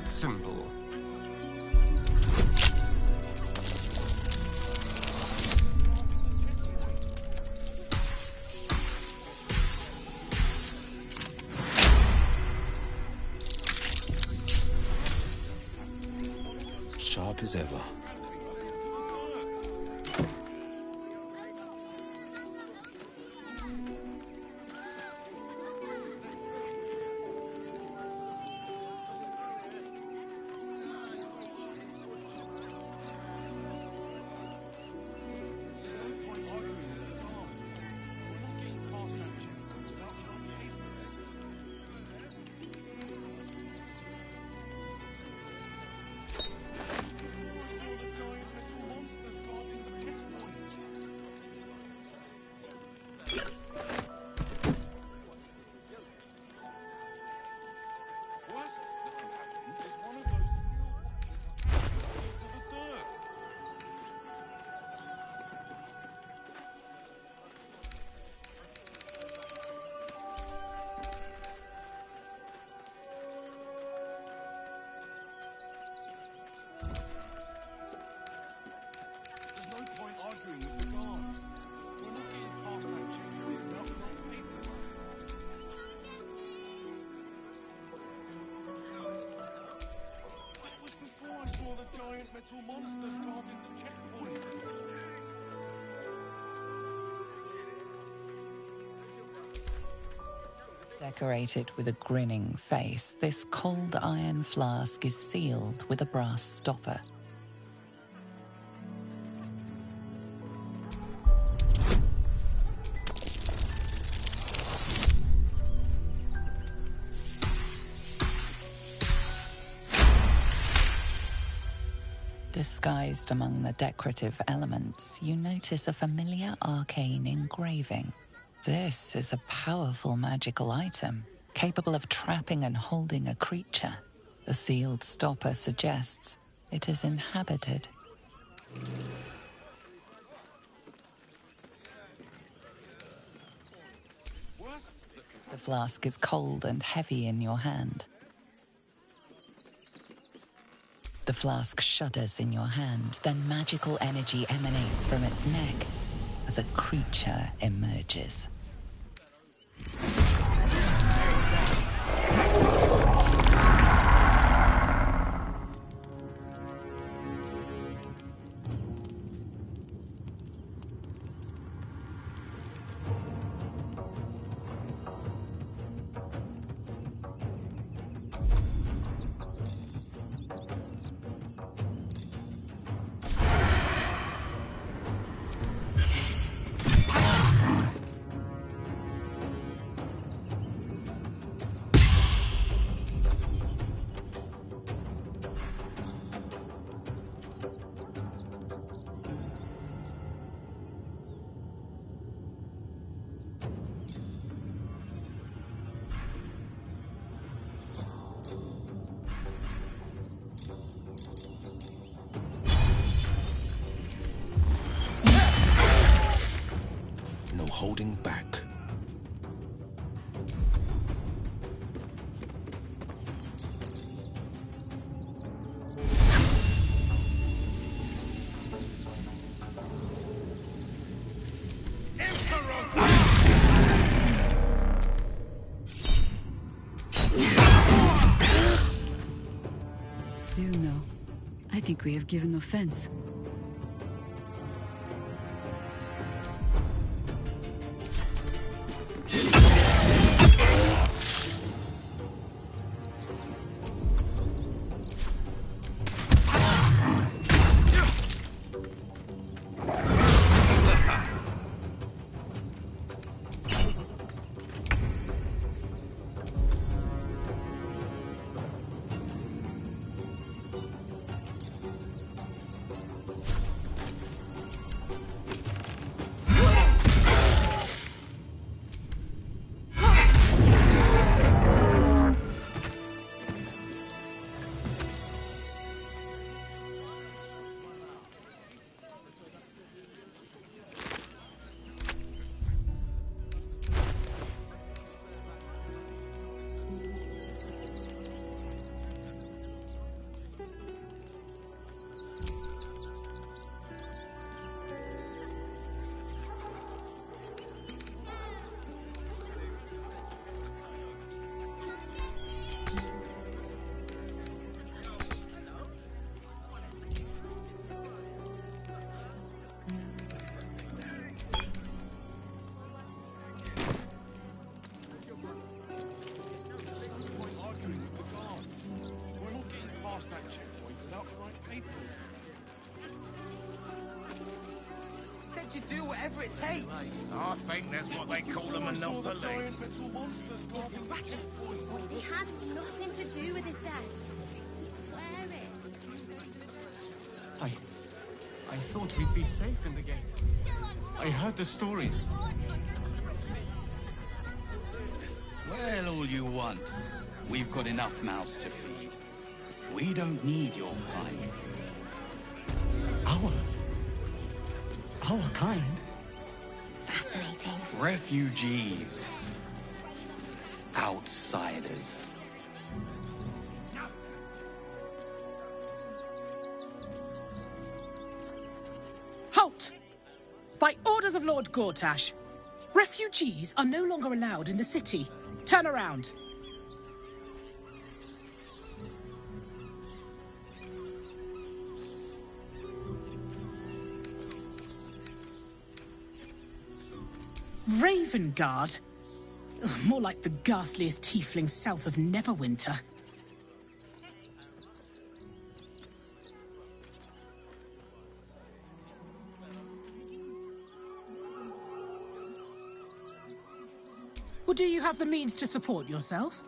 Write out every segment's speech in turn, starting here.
symbol. Sharp as ever. Decorated with a grinning face, this cold iron flask is sealed with a brass stopper. Disguised among the decorative elements, you notice a familiar arcane engraving. This is a powerful magical item, capable of trapping and holding a creature. The sealed stopper suggests it is inhabited. The flask is cold and heavy in your hand. The flask shudders in your hand, then magical energy emanates from its neck as a creature emerges. Holding back. Do you know, I think we have given offense. would you do whatever it takes? I think that's what they call a monopoly. Exactly. It has nothing to do with his death. I swear it. I thought we'd be safe in the gate. I heard the stories. Well, all you want. We've got enough mouths to feed. We don't need your kind. Our kind? Fascinating. Refugees. Outsiders. Halt! By orders of Lord Gortash, refugees are no longer allowed in the city. Turn around. Ravengard? Ugh, more like the ghastliest tiefling south of Neverwinter. Well, do you have the means to support yourself?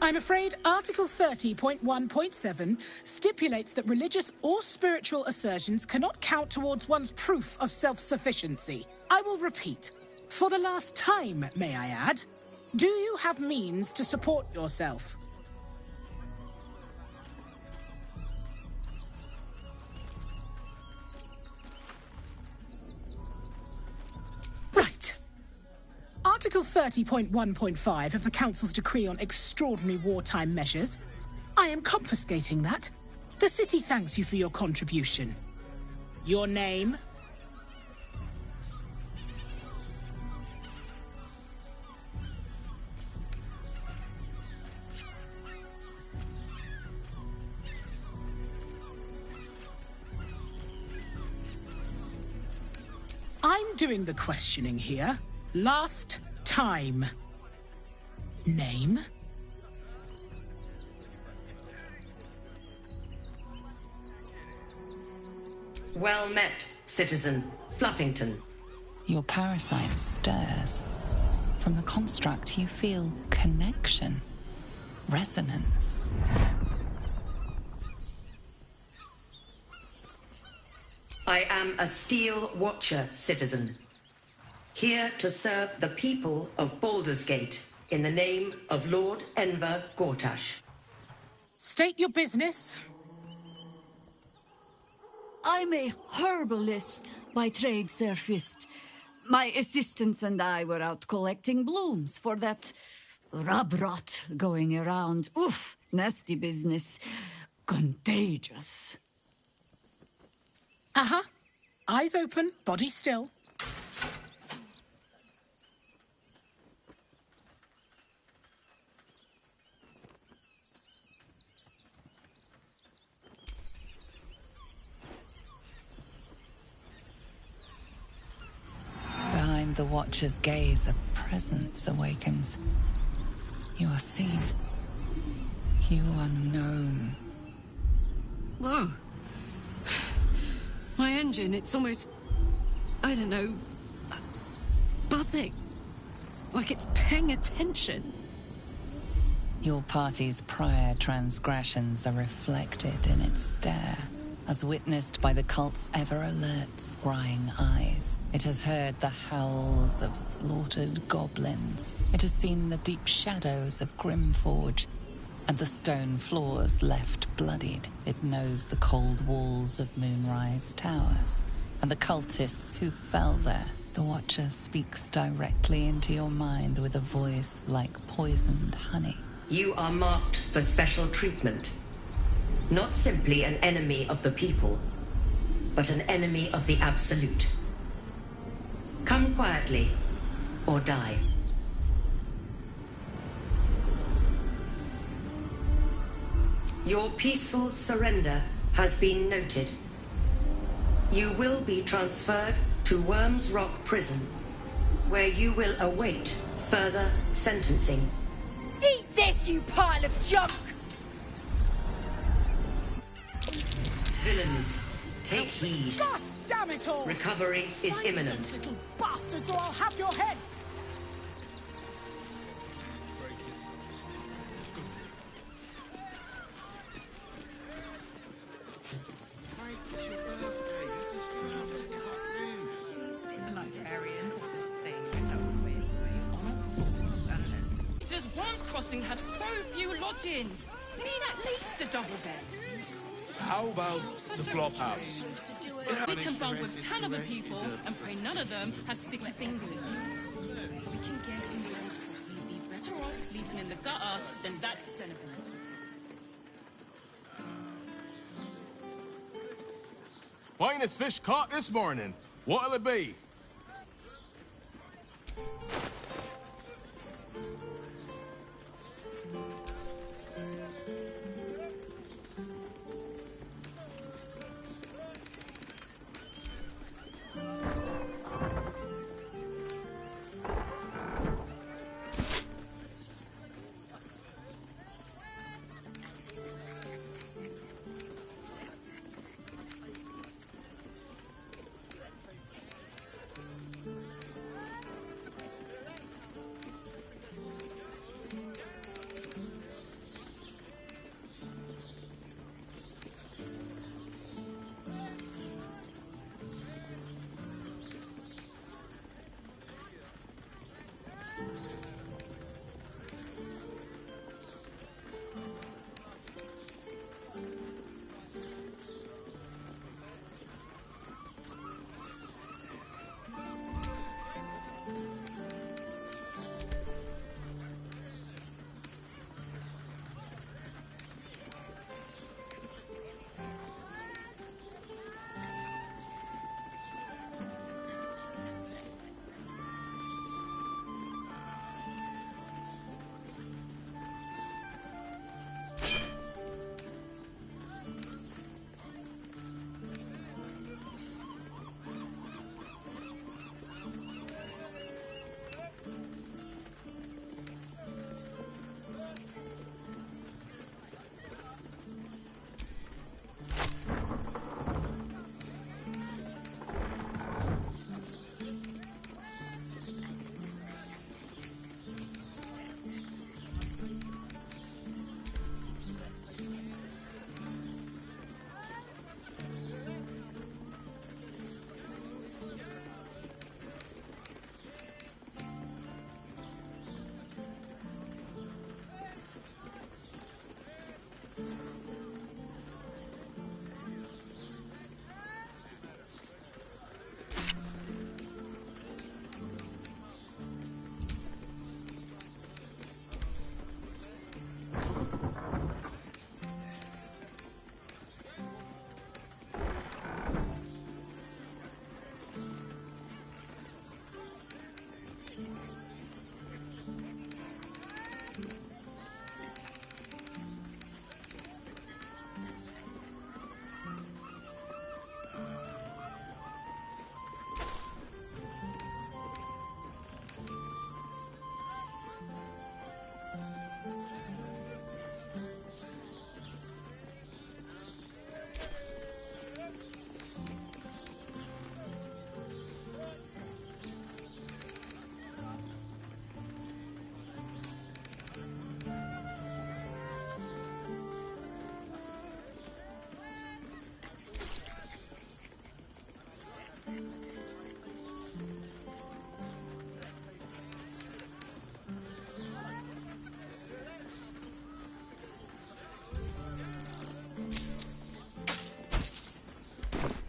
I'm afraid Article 30.1.7 stipulates that religious or spiritual assertions cannot count towards one's proof of self-sufficiency. I will repeat. For the last time, may I add, do you have means to support yourself? Right. Article 30.1.5 of the Council's decree on extraordinary wartime measures. I am confiscating that. The city thanks you for your contribution. Your name? I'm doing the questioning here. Last time. Name? Well met, citizen Fluffington. Your parasite stirs. From the construct, you feel connection, resonance. I am a Steel Watcher, citizen. Here to serve the people of Baldur's Gate in the name of Lord Enver Gortash. State your business. I'm a herbalist by trade, Sir Fist. My assistants and I were out collecting blooms for that rub rot going around. Oof, nasty business. Contagious. Uh-huh. Eyes open, body still. Behind the Watcher's gaze, a presence awakens. You are seen. You are known. Whoa. My engine, it's almost, I don't know, buzzing. Like it's paying attention. Your party's prior transgressions are reflected in its stare, as witnessed by the cult's ever-alert, scrying eyes. It has heard the howls of slaughtered goblins. It has seen the deep shadows of Grimforge, and the stone floors left bloodied. It knows the cold walls of Moonrise Towers, and the cultists who fell there. The Watcher speaks directly into your mind with a voice like poisoned honey. You are marked for special treatment. Not simply an enemy of the people, but an enemy of the Absolute. Come quietly, or die. Your peaceful surrender has been noted. You will be transferred to Wyrm's Rock Prison, where you will await further sentencing. Eat this, you pile of junk! Villains, take heed. God damn it all! Recovery is Find imminent. those little bastards, or I'll have your heads! Does Worm's Crossing have so few lodgings? We need at least a double bed. How about the flop house? We can bunk with 10 other people and pray none of them have sticky fingers. We can get in Worm's Crossing, be better off sleeping in the gutter than that tenement. Finest fish caught this morning. What'll it be?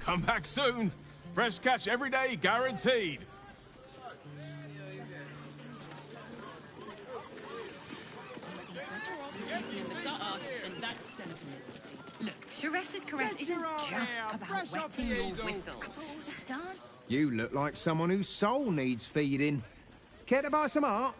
Come back soon. Fresh catch every day, guaranteed. Look, Sharessa's caress isn't just about wetting your whistle. It's done. You look like someone whose soul needs feeding. Care to buy some art?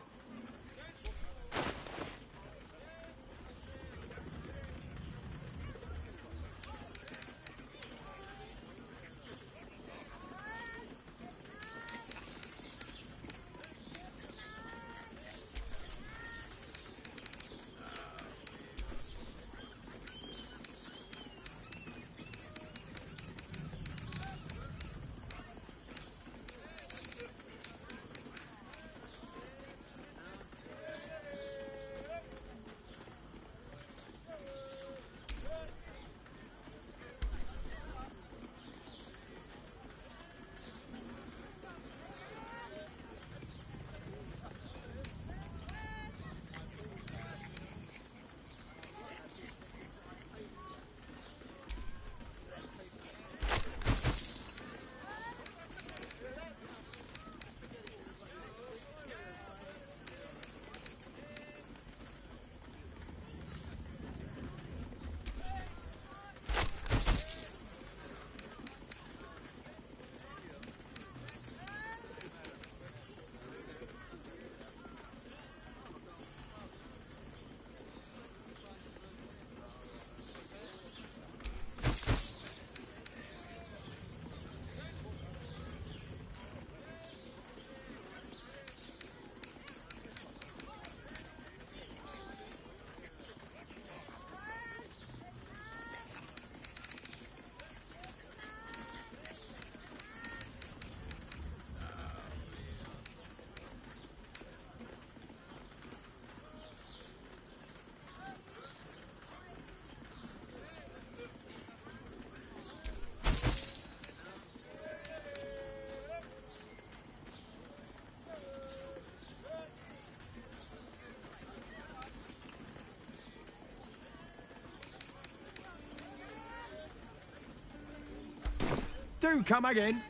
Do come again.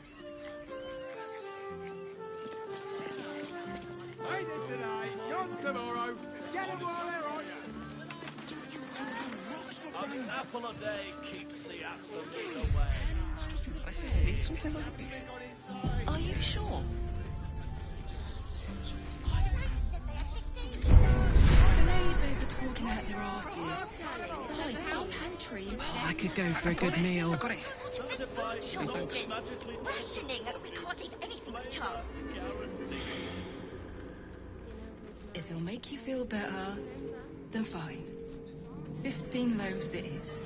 Ain't it today? Gone tomorrow. Get them while they're hot. An apple a day keeps the absolute away. It's something like this. Are you sure? The neighbours are talking out their arses. Besides, our pantry... Oh, I could go for a good meal. I got it. Shortages. Rationing. We can't leave anything to chance. If it'll make you feel better, then fine. 15 loaves it is.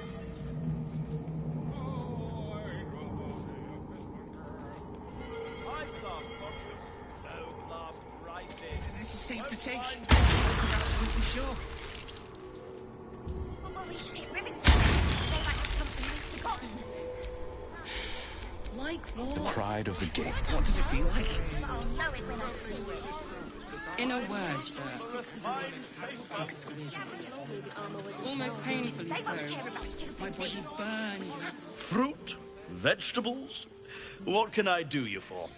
High-class produce, low-class prices. This is safe to take. Absolutely sure. Well, we should hit Rivington. They might have something we've forgotten. Like what? The pride of the gate. What does it feel like? I'll know it when I see it. In a word, sir. Exquisite. Almost painfully so. My body burns. Fruit, vegetables. What can I do you for?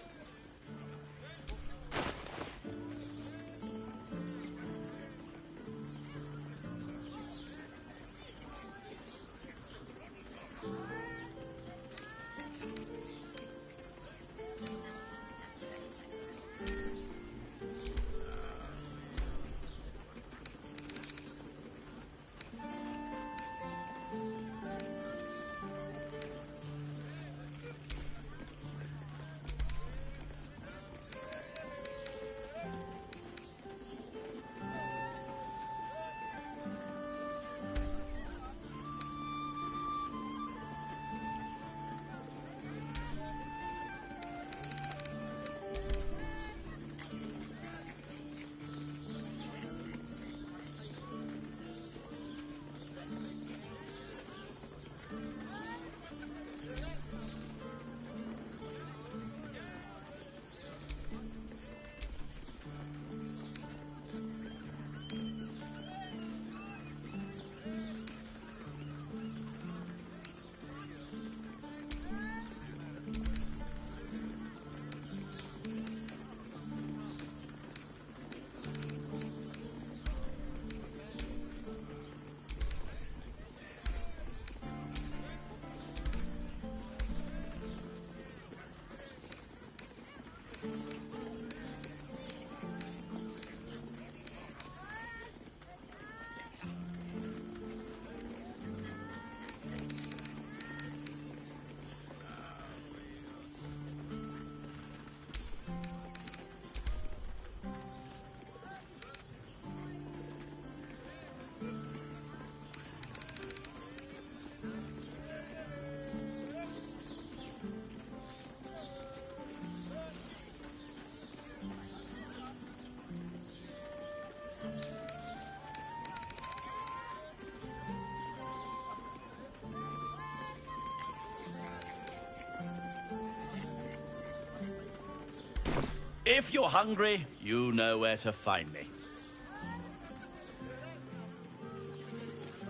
If you're hungry, you know where to find me.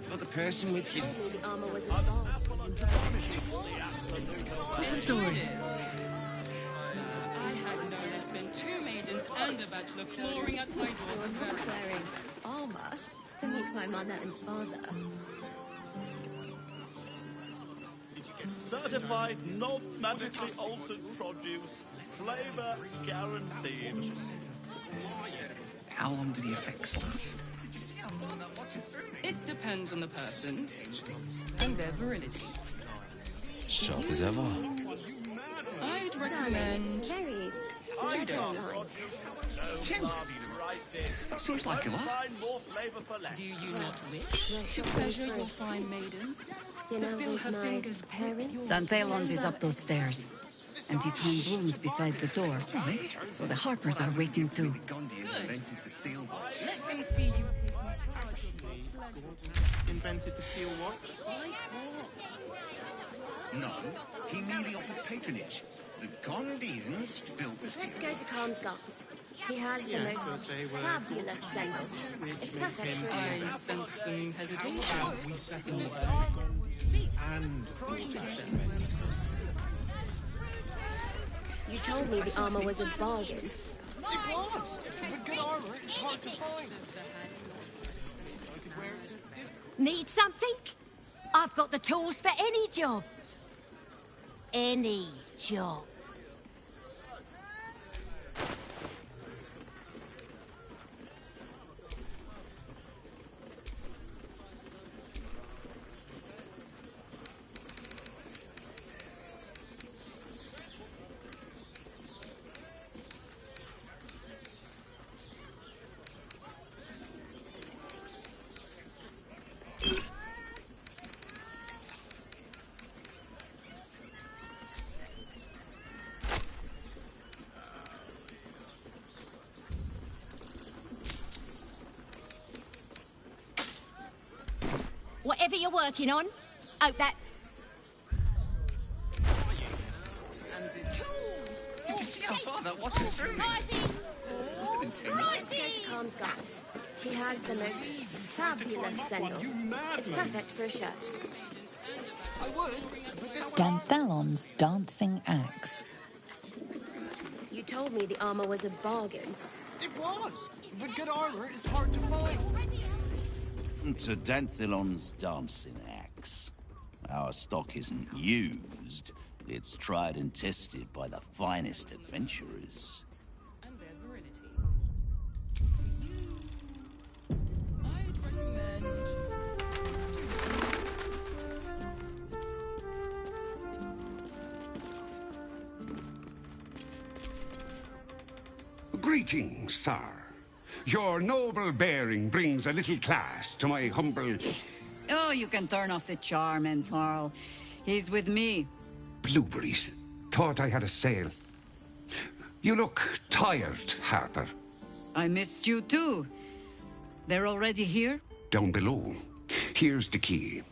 Got the person with you. What's the story? Sir, I had no less than 2 maidens and a bachelor clawing at my door. Wearing armor to meet my mother and father. Certified, non-magically altered produce. Flavor guaranteed. How long do the effects last? It depends on the person and their virility. Sharp as ever. I'd recommend Very 2 doses. 2? That seems like a lot. Do you not wish to pleasure your fine maiden? To dinner feel with her my fingers parents. Danthelon's is up those stairs, and he's hung blooms beside the door. So the Harpers are waiting too. Let them see you. Invented the steel watch? Like what? No, he merely offered patronage. The Gondians built the steel Let's go to Khan's Guns. She has the most fabulous scent. It's perfect for I a sense some hesitation. We settled and You told me the armor was a bargain. It was, but good armor is hard to find. Need something? I've got the tools for any job. Any job. Whatever you're working on, hope that... Did you see how far that water threw me? Calm's guts. She has the most fabulous sandal. It's perfect for a shirt. I would, but this... Danthelon's dancing axe. You told me the armor was a bargain. It was, but good armor is hard to find. To Danthelon's dancing axe. Our stock isn't used. It's tried and tested by the finest adventurers. And their virility. I'd recommend... Greetings, sir. Your noble bearing brings a little class to my humble... Oh, you can turn off the charm, Entharl. He's with me. Blueberries. Thought I had a sale. You look tired, Harper. I missed you too. They're already here? Down below. Here's the key.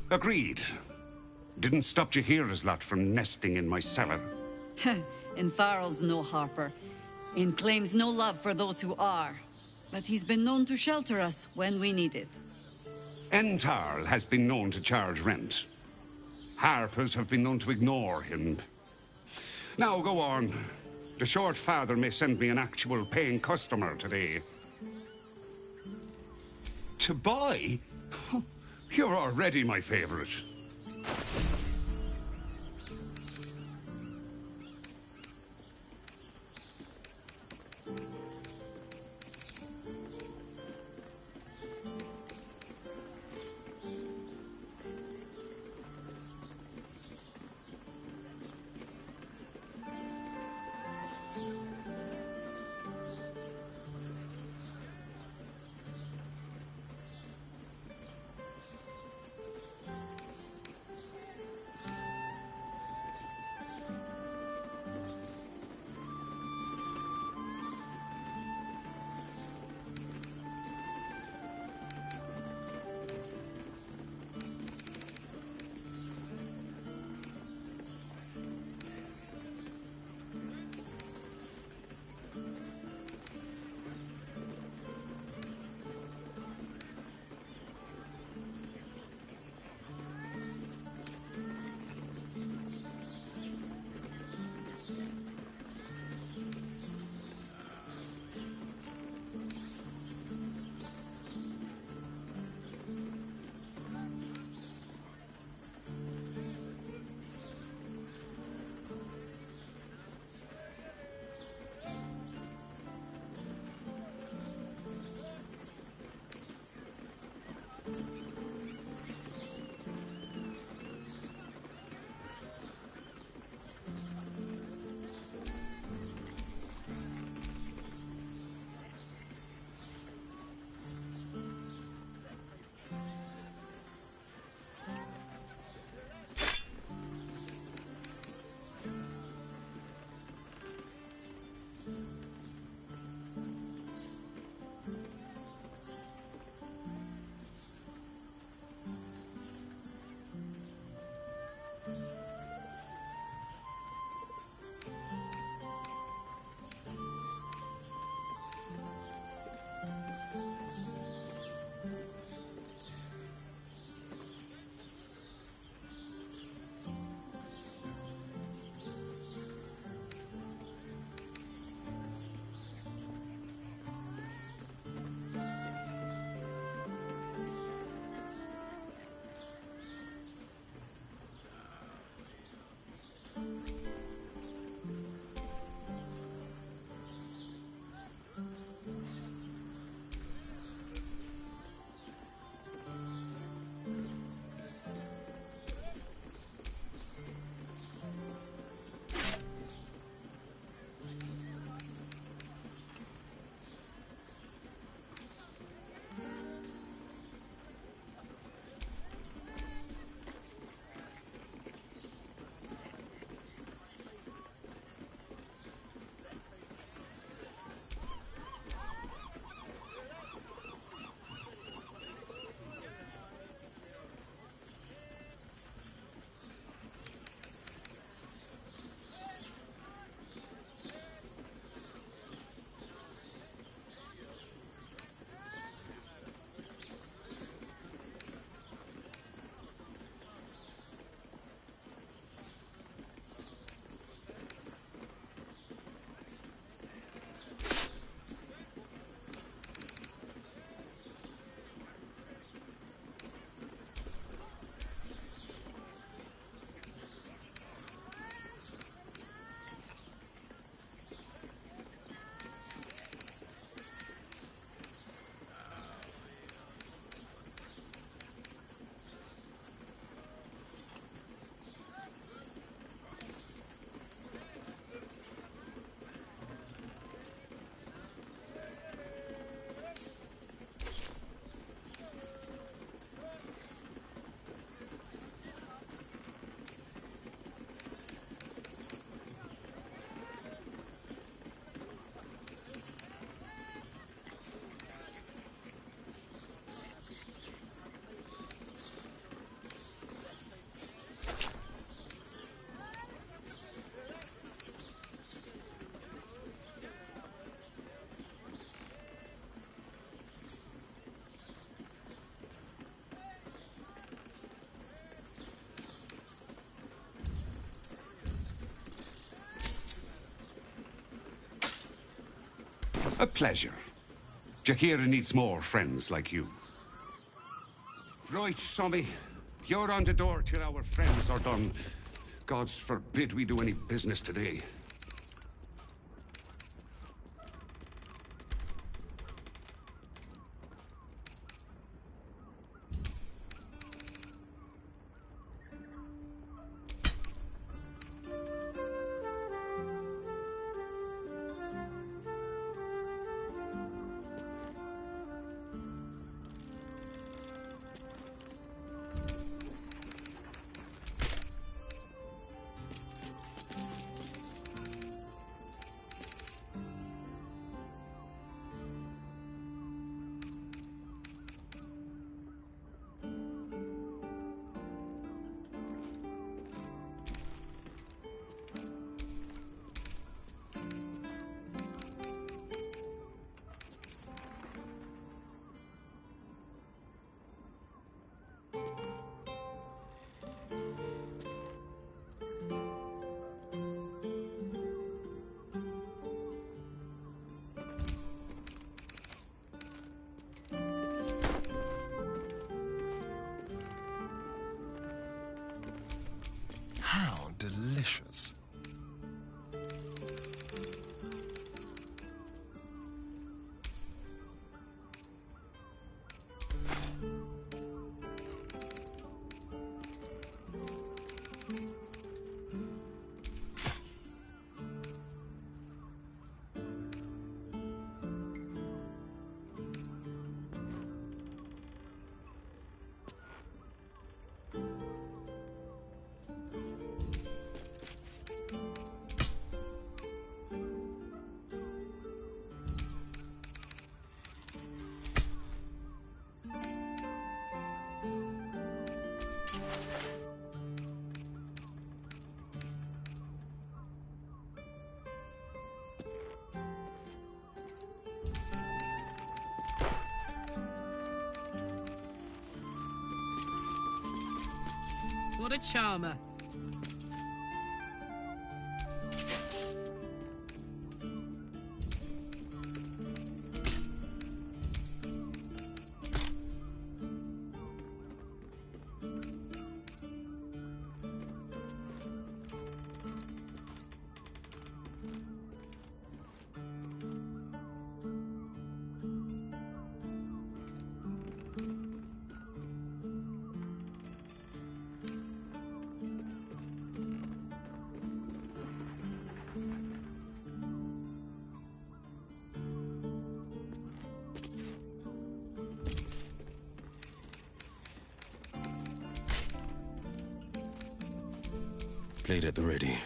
Agreed. Didn't stop Jaheira's lot from nesting in my cellar. Entharl's no Harper, and claims no love for those who are. But he's been known to shelter us when we need it. Entharl has been known to charge rent. Harpers have been known to ignore him. Now go on. The short father may send me an actual paying customer today. To buy? You're already my favorite. A pleasure. Jaheira needs more friends like you. Right, Sommy. You're on the door till our friends are done. Gods forbid we do any business today. How delicious. What a charmer. Blade at the ready.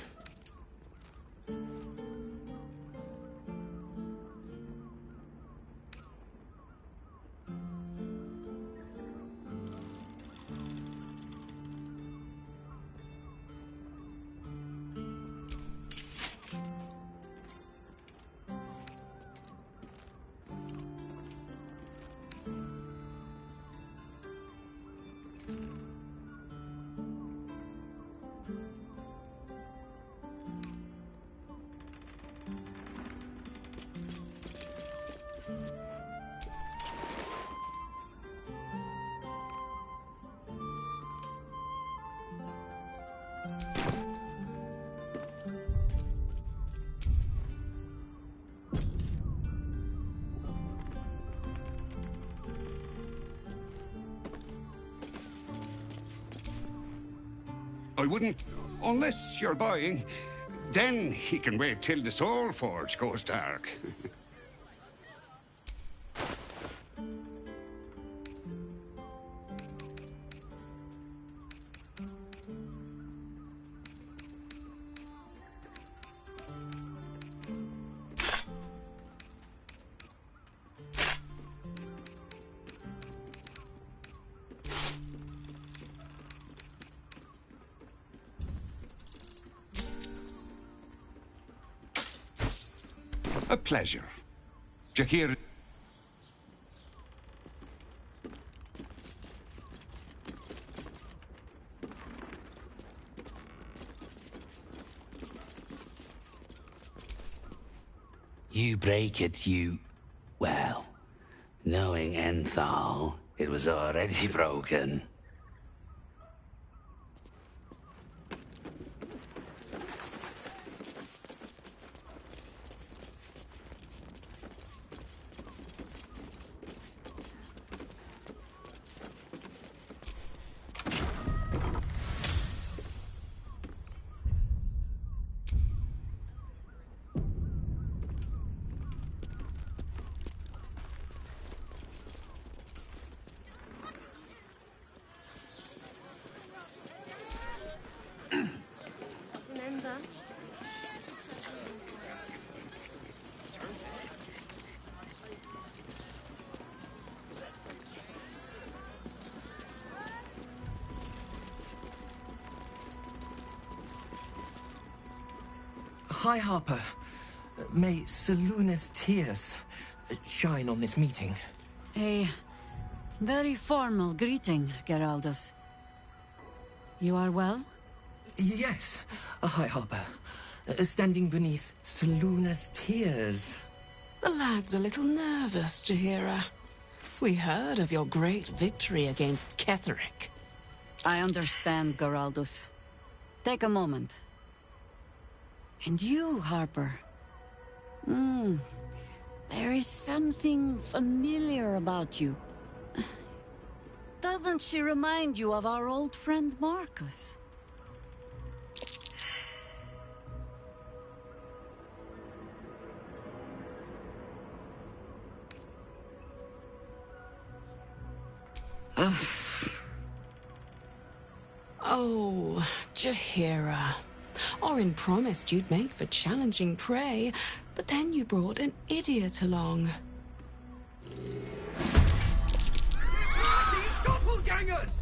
I wouldn't, unless you're buying. Then he can wait till the Soul Forge goes dark. A pleasure. Jaheira. you break it, you... Well, knowing Entharl, it was already broken. Remember? Hi, Harper. May Seluna's tears shine on this meeting. A very formal greeting, Geraldus. You are well? Yes. Hi, Harper. Standing beneath Seluna's tears. The lad's a little nervous, Jaheira. We heard of your great victory against Kith'rak. I understand, Geraldus. Take a moment. And you, Harper. There is something familiar about you. Doesn't she remind you of our old friend Marcus? Oh, Jaheira. Orin promised you'd make for challenging prey, but then you brought an idiot along. Doppelgangers!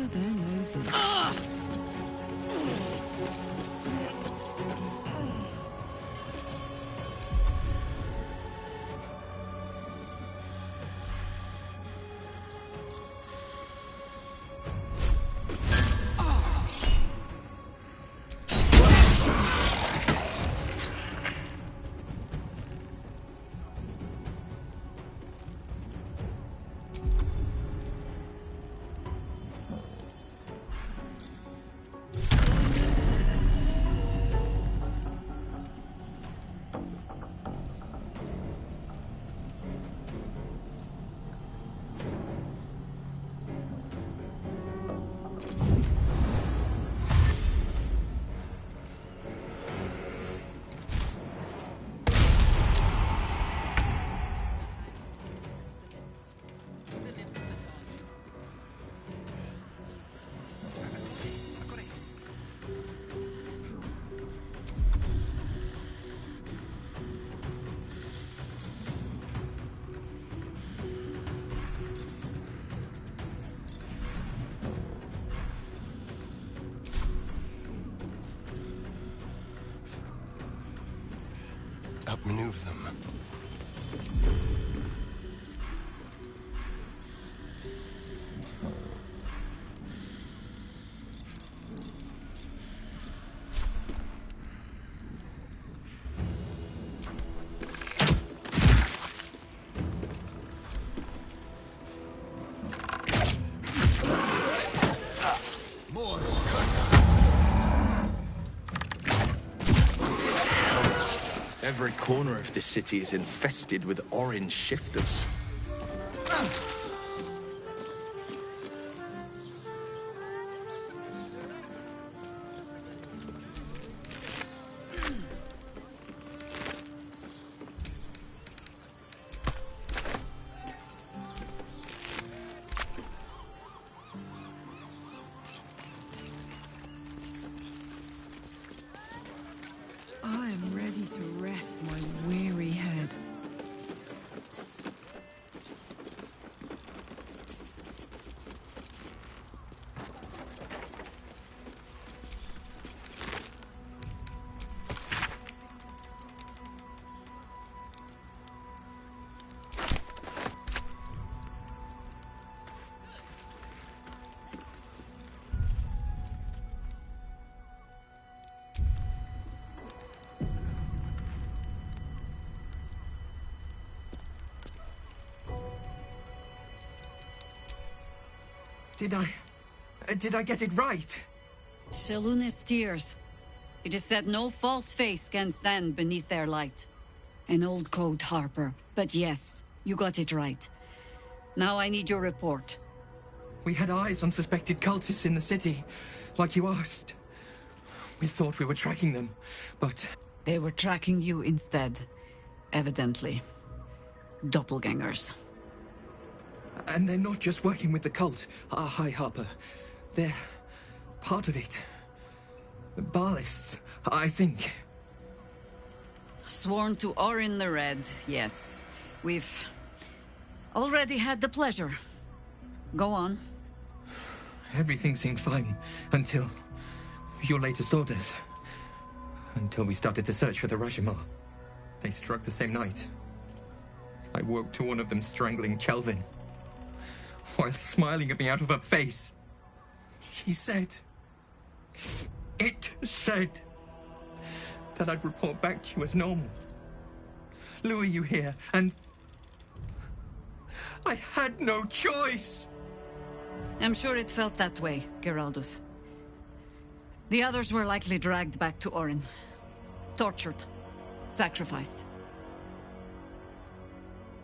under their noses. Outmaneuver them. Every corner of this city is infested with orange shifters. I am ready to rest my weary head. Did I get it right? Selûne's tears. It is said no false face can stand beneath their light. An old code, Harper. But yes, you got it right. Now I need your report. We had eyes on suspected cultists in the city, like you asked. We thought we were tracking them, but... They were tracking you instead, evidently. Doppelgangers. And they're not just working with the cult, High Harper. They're part of it. Ballists, I think. Sworn to Orin the Red, yes. We've already had the pleasure. Go on. Everything seemed fine until your latest orders. Until we started to search for the Rajamar. They struck the same night. I woke to one of them strangling Chelvin, while smiling at me out of her face. She said... It said... that I'd report back to you as normal. Lure you here, and... I had no choice! I'm sure it felt that way, Geraldus. The others were likely dragged back to Orin. Tortured. Sacrificed.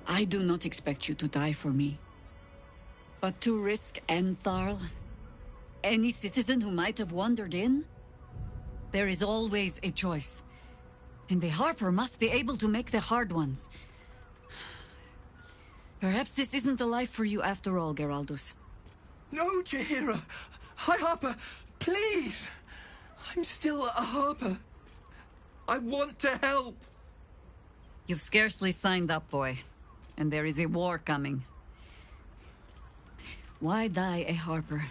I do not expect you to die for me. But to risk Entharl, any citizen who might have wandered in, there is always a choice. And the Harper must be able to make the hard ones. Perhaps this isn't the life for you after all, Geraldus. No, Jaheira! High Harper, please! I'm still a Harper. I want to help! You've scarcely signed up, boy. And there is a war coming. Why die a Harper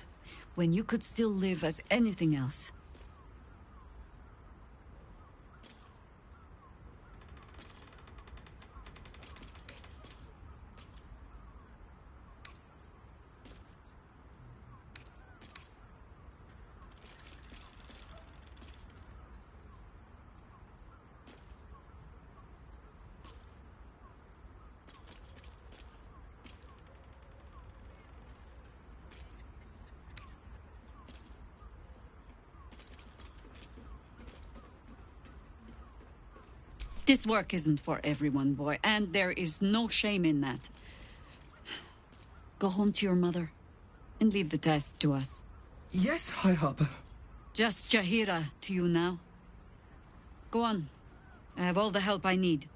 when you could still live as anything else. This work isn't for everyone, boy, and there is no shame in that. Go home to your mother, and leave the task to us. Yes, High Harper. Just Jaheira to you now. Go on. I have all the help I need.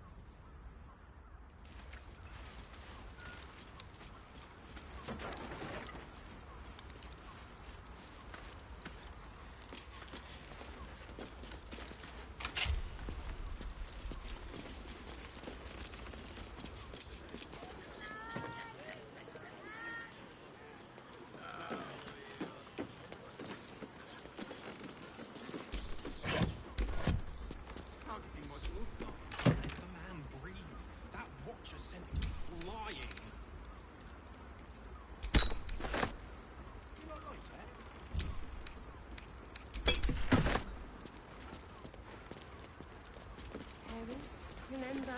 Remember?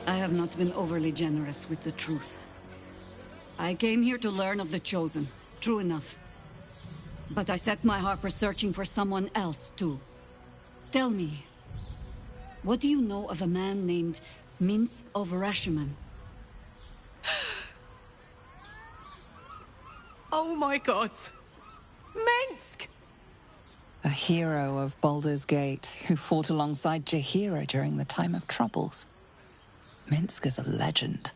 I have not been overly generous with the truth. I came here to learn of the Chosen, true enough. But I set my Harper searching for someone else, too. Tell me, what do you know of a man named Minsk of Rashomon? Oh my god! Minsk! A hero of Baldur's Gate who fought alongside Jaheira during the time of troubles. Minsk is a legend.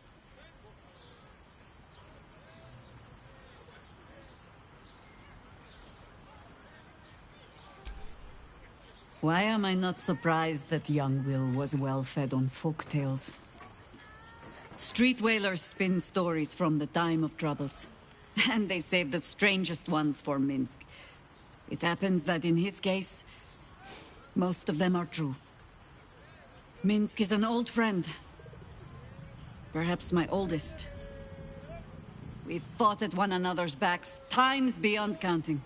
Why am I not surprised that young Will was well fed on folk tales? Street whalers spin stories from the time of troubles, and they save the strangest ones for Minsk. It happens that in his case, most of them are true. Minsk is an old friend. Perhaps my oldest. We've fought at one another's backs, times beyond counting.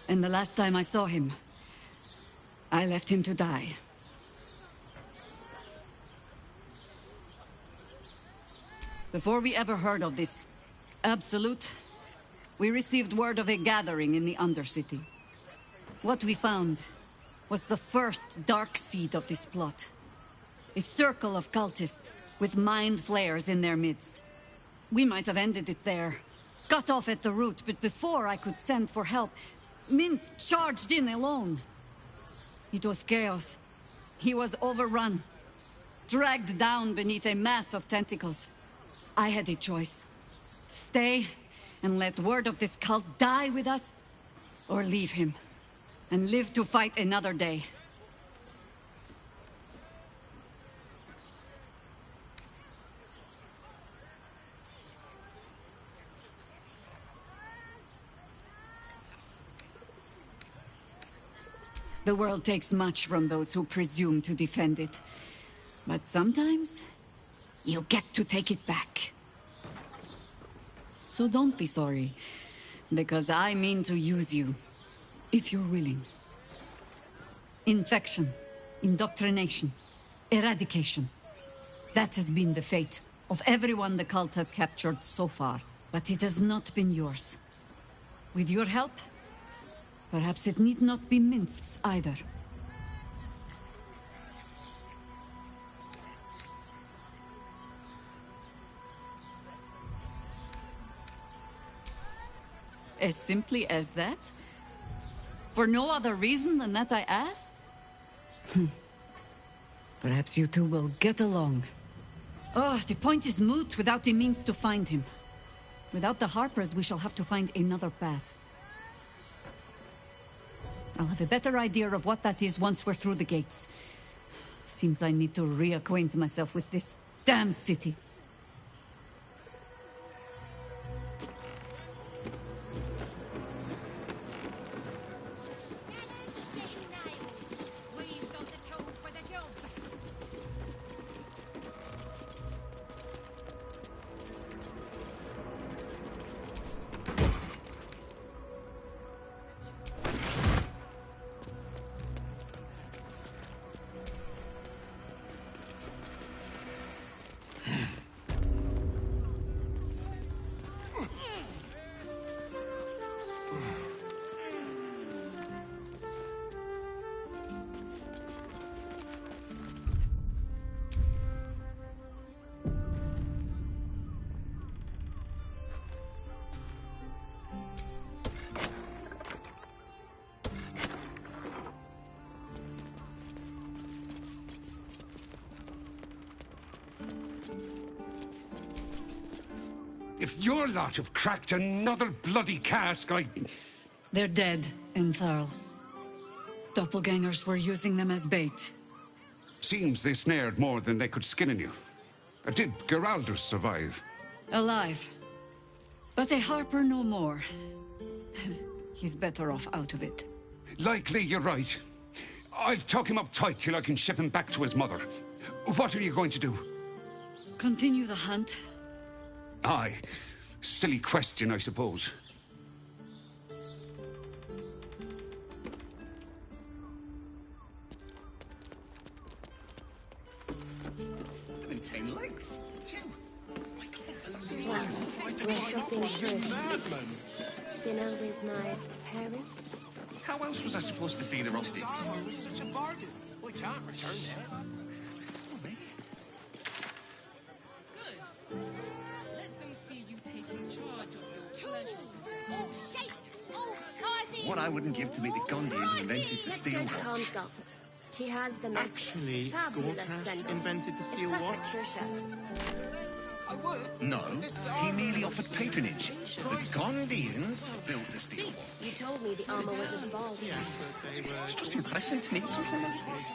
And the last time I saw him, I left him to die. Before we ever heard of this Absolute, we received word of a gathering in the Undercity. What we found was the first dark seed of this plot. A circle of cultists with mind flayers in their midst. We might have ended it there, cut off at the root, but before I could send for help, Minsk charged in alone. It was chaos. He was overrun, dragged down beneath a mass of tentacles. I had a choice. Stay and let word of this cult die with us, or leave him and live to fight another day. The world takes much from those who presume to defend it. But sometimes, you get to take it back. So don't be sorry, because I mean to use you, if you're willing. Infection, indoctrination, eradication. That has been the fate of everyone the cult has captured so far. But it has not been yours. With your help, perhaps it need not be Minsk's either. As simply as that? For no other reason than that I asked? Perhaps you two will get along. Oh, the point is moot without the means to find him. Without the Harpers, we shall have to find another path. I'll have a better idea of what that is once we're through the gates. Seems I need to reacquaint myself with this damned city. If your lot have cracked another bloody cask, They're dead, Entharl. Doppelgangers were using them as bait. Seems they snared more than they could skin in you. Did Geraldus survive? Alive. But a Harper no more. He's better off out of it. Likely you're right. I'll tuck him up tight till I can ship him back to his mother. What are you going to do? Continue the hunt. Aye. Silly question, I suppose. Legs. Well, we're shopping first. Dinner with my parents. How else was I supposed to see the optics? It was such a bargain. We can't return that. What I wouldn't give to meet the Gondian who invented the steel watch. Guns. She has the most Actually, fabulous Gortash scent. invented the steel It's watch? perfect for a shirt. I would. No, he merely offered patronage. The Gondians built the steel watch. You told me the armor was of Baldur. It's just impressive to need something like this.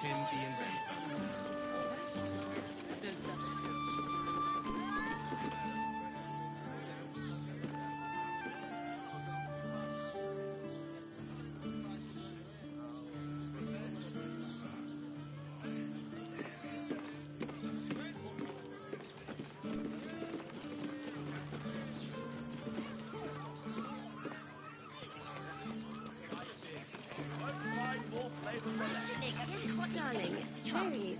darling. It's very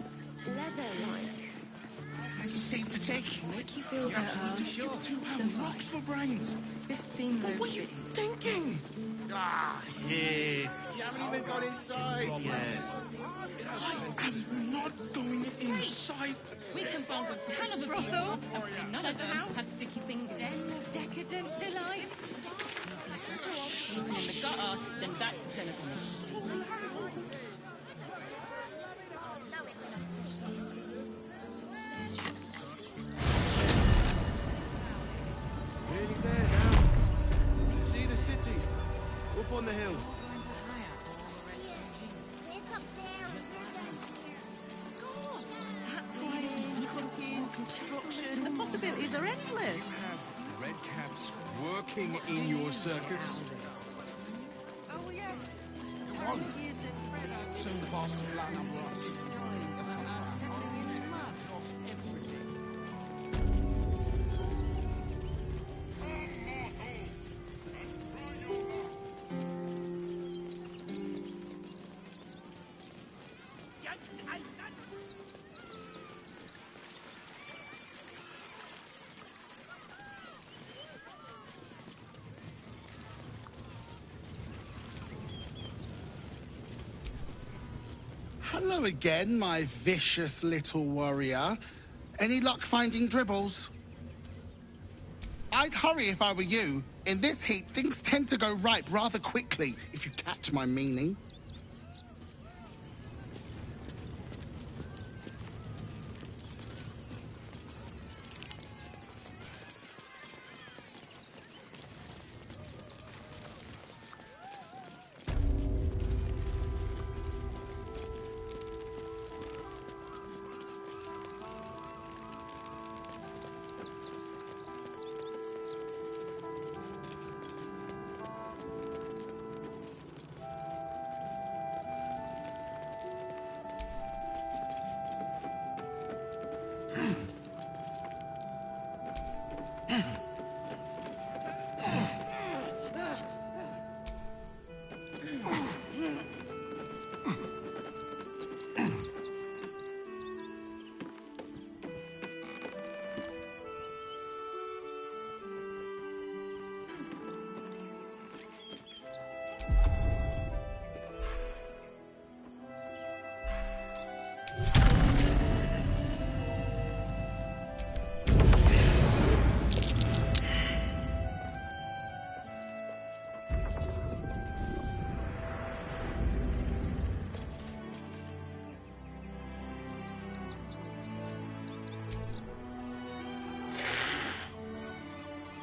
leather-like. This is safe to take. Make you feel better. Sure. The rocks for brains. 15 What were you thinking? Ah, here. You haven't even got inside yet. I am not going inside. We can bond with 10 of the people, and none of them have sticky fingers. Den of decadent delights. Better off sleeping in the gutter than that den of us. Nearly there now. You can see the city. Up on the hill. It's up there. That's why cooking, construction, the possibilities are endless. Red caps working in your circus. Oh, yes. Come on. Soon the boss will flatten up us. Hello again, my vicious little warrior. Any luck finding dribbles? I'd hurry if I were you. In this heat, things tend to go ripe rather quickly, if you catch my meaning.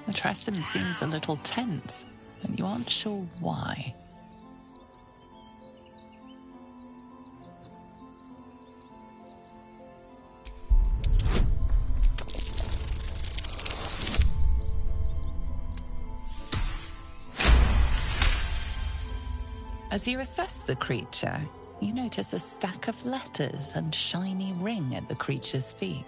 The Tressum seems a little tense, and you aren't sure why. As you assess the creature, you notice a stack of letters and shiny ring at the creature's feet.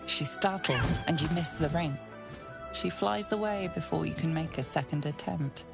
She startles, and you miss the ring. She flies away before you can make a second attempt.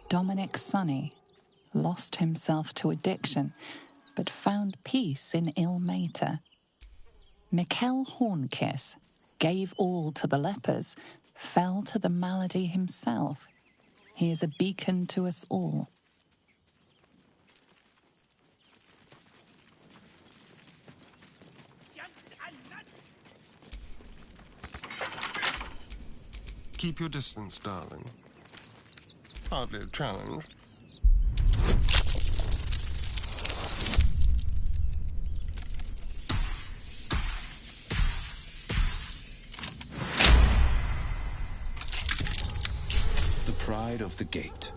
Dominic Sonny lost himself to addiction, but found peace in Ilmater. Mikkel Hornkiss gave all to the lepers, fell to the malady himself. He is a beacon to us all. Keep your distance, darling. Hardly a challenge. The pride of the gate.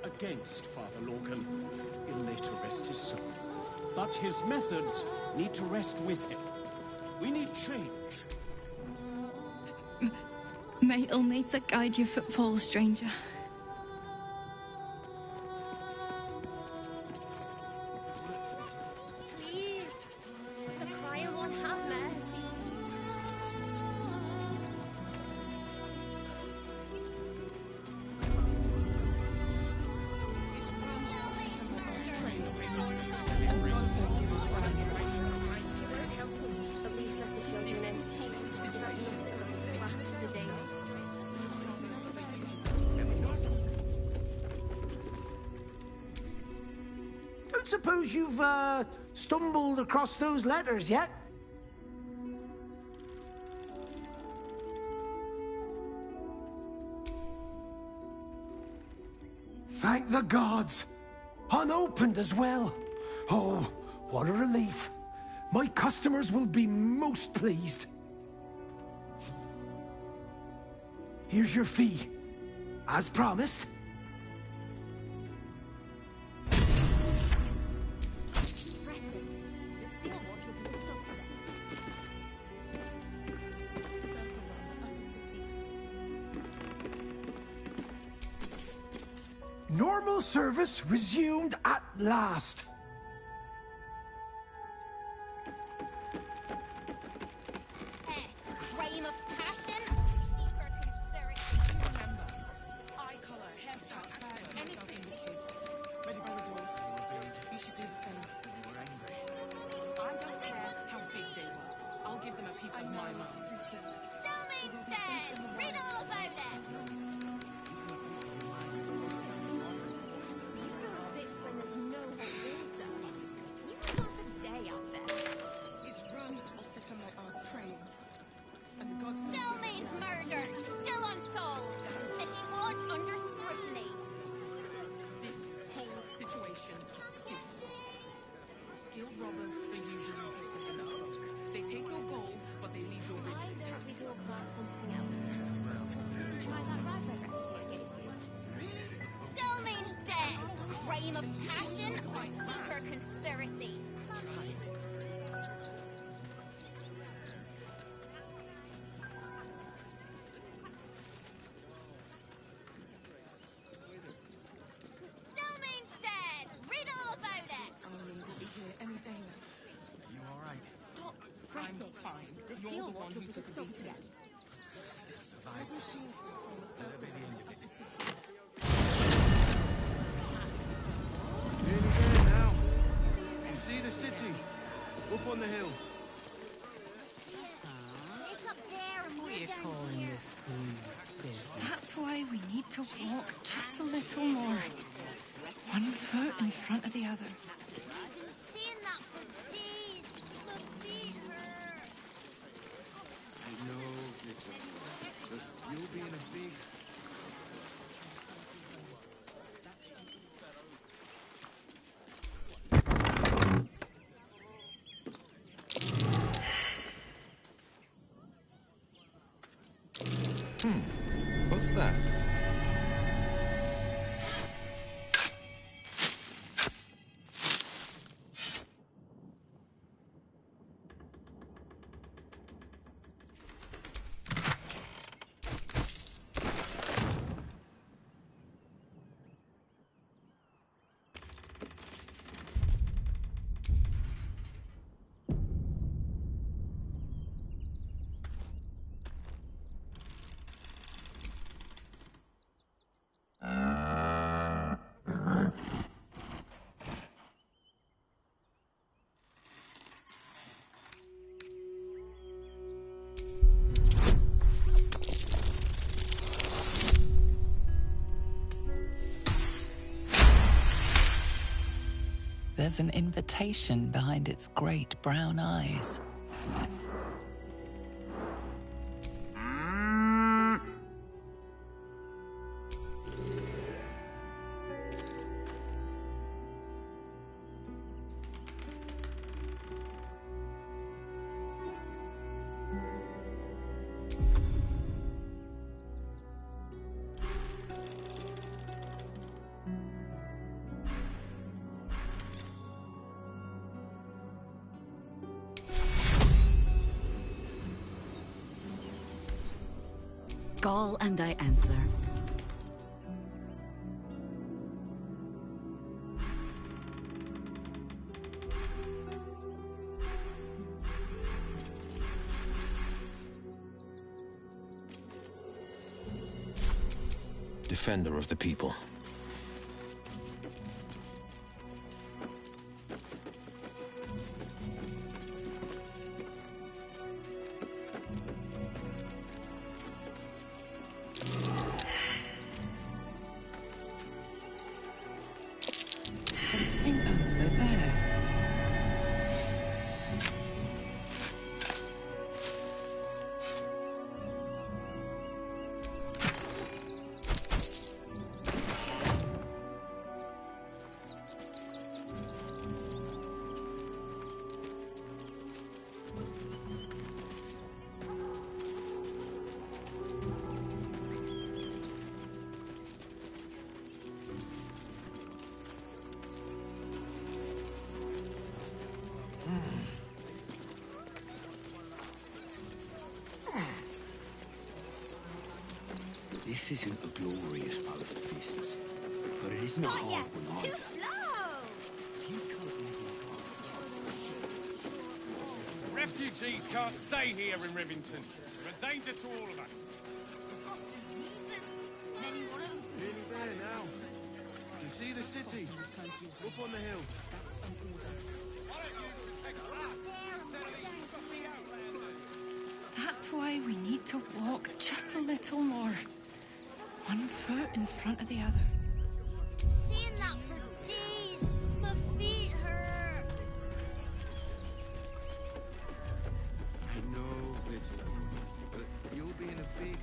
Against Father Lorcan. He'll later rest his soul. But his methods need to rest with him. We need change. May Ilmater guide your footfalls, stranger. Please, the crying one, have mercy. Don't suppose you've, stumbled across those letters yet? Thank the gods! Unopened as well! Oh, what a relief! My customers will be most pleased. Here's your fee. As promised. Normal service resumed at last. Crime of passion? Eye colour, hairstyle, accent, anything. Ready by the door. You should do the same. I don't care how big they were. I'll give them a piece of my mind. Stillmate's dead! Read all about it! Bits when there's no water. You pass the day out there. It's run or sit on my ass praying. And the gods... Stillmate's murder! Still unsolved! City watch under scrutiny. This whole situation stinks. Guild robbers are usually decent enough folk. They take your gold, but they leave your rings Why don't intact. we talk about something else? Try that raspberry recipe I gave you. Stillmate's dead! Crime of passion or deeper conspiracy? Stillmate's dead! Read all about it! will be here any day now. You alright? Stop I'm fretting. fine. The You're steel the one watch who will took a stop beating. again. Survived. Machine from the That'll be the end of it. need to walk just a little more. One foot in front of the other. I've been seeing that for days. My feet hurt. I know, but you'll be in a big... What's that? There's an invitation behind its great brown eyes. Call and I answer. Defender of the people. Something over there. This isn't a glorious post fists, but it isn't a hard one either. Too slow! Refugees can't stay here in Rivington. They're a danger to all of us. We've got diseases. Many want to... Nearly there now. You see the city? Up on the hill. That's why we need to walk just a little more. One foot in front of the other. Seeing that for days. My feet hurt. I know, little, but you'll be in a big...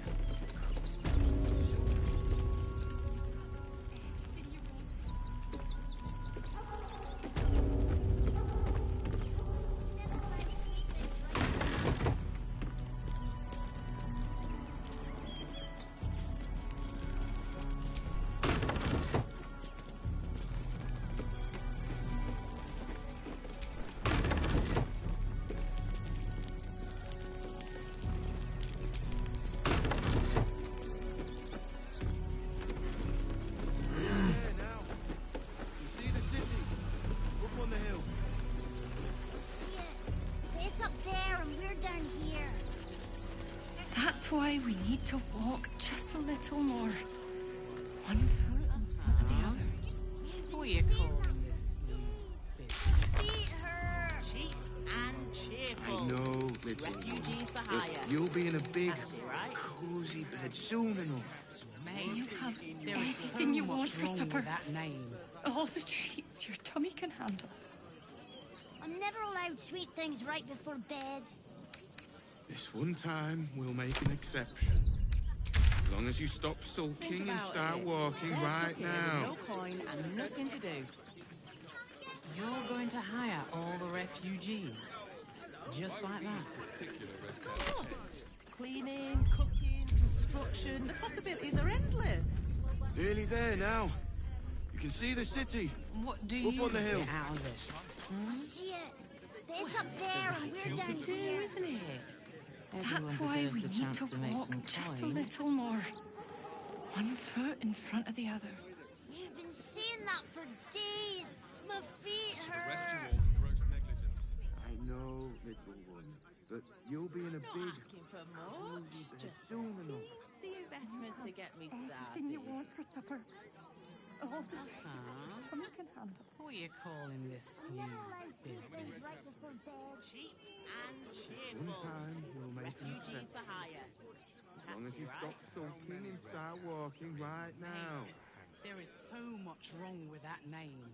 That's why we need to walk just a little more. One foot in front of the other. What are you calling this new business? Feet hurt. Cheap and cheerful. I know, little Refugees for one. hire. But you'll be in a big, That's right. cozy bed soon enough. You have There is everything you so want much for wrong supper. with that name. All the treats your tummy can handle. I'm never allowed sweet things right before bed. This one time, we'll make an exception. As long as you stop sulking and start walking right now. No coin and nothing to do. You're going to hire all the refugees. Just like that. Of course. Cleaning, cooking, construction. The possibilities are endless. Nearly there now. You can see the city. What do Up you on the hill. get out of this? I see it. But it's up there and we're down here. Isn't it? That's why we need to walk just a little more. One foot in front of the other. We've been saying that for days. My feet hurt. I know, little one, but you'll be in a big... Asking for much. Just see investment to get me started. You want for supper. All the tummy can handle. What are you calling this new business? Cheap and cheerful. One time, we'll make an Refugees exception. for hire. As long as you stop sulking and start walking right now. There is so much wrong with that name.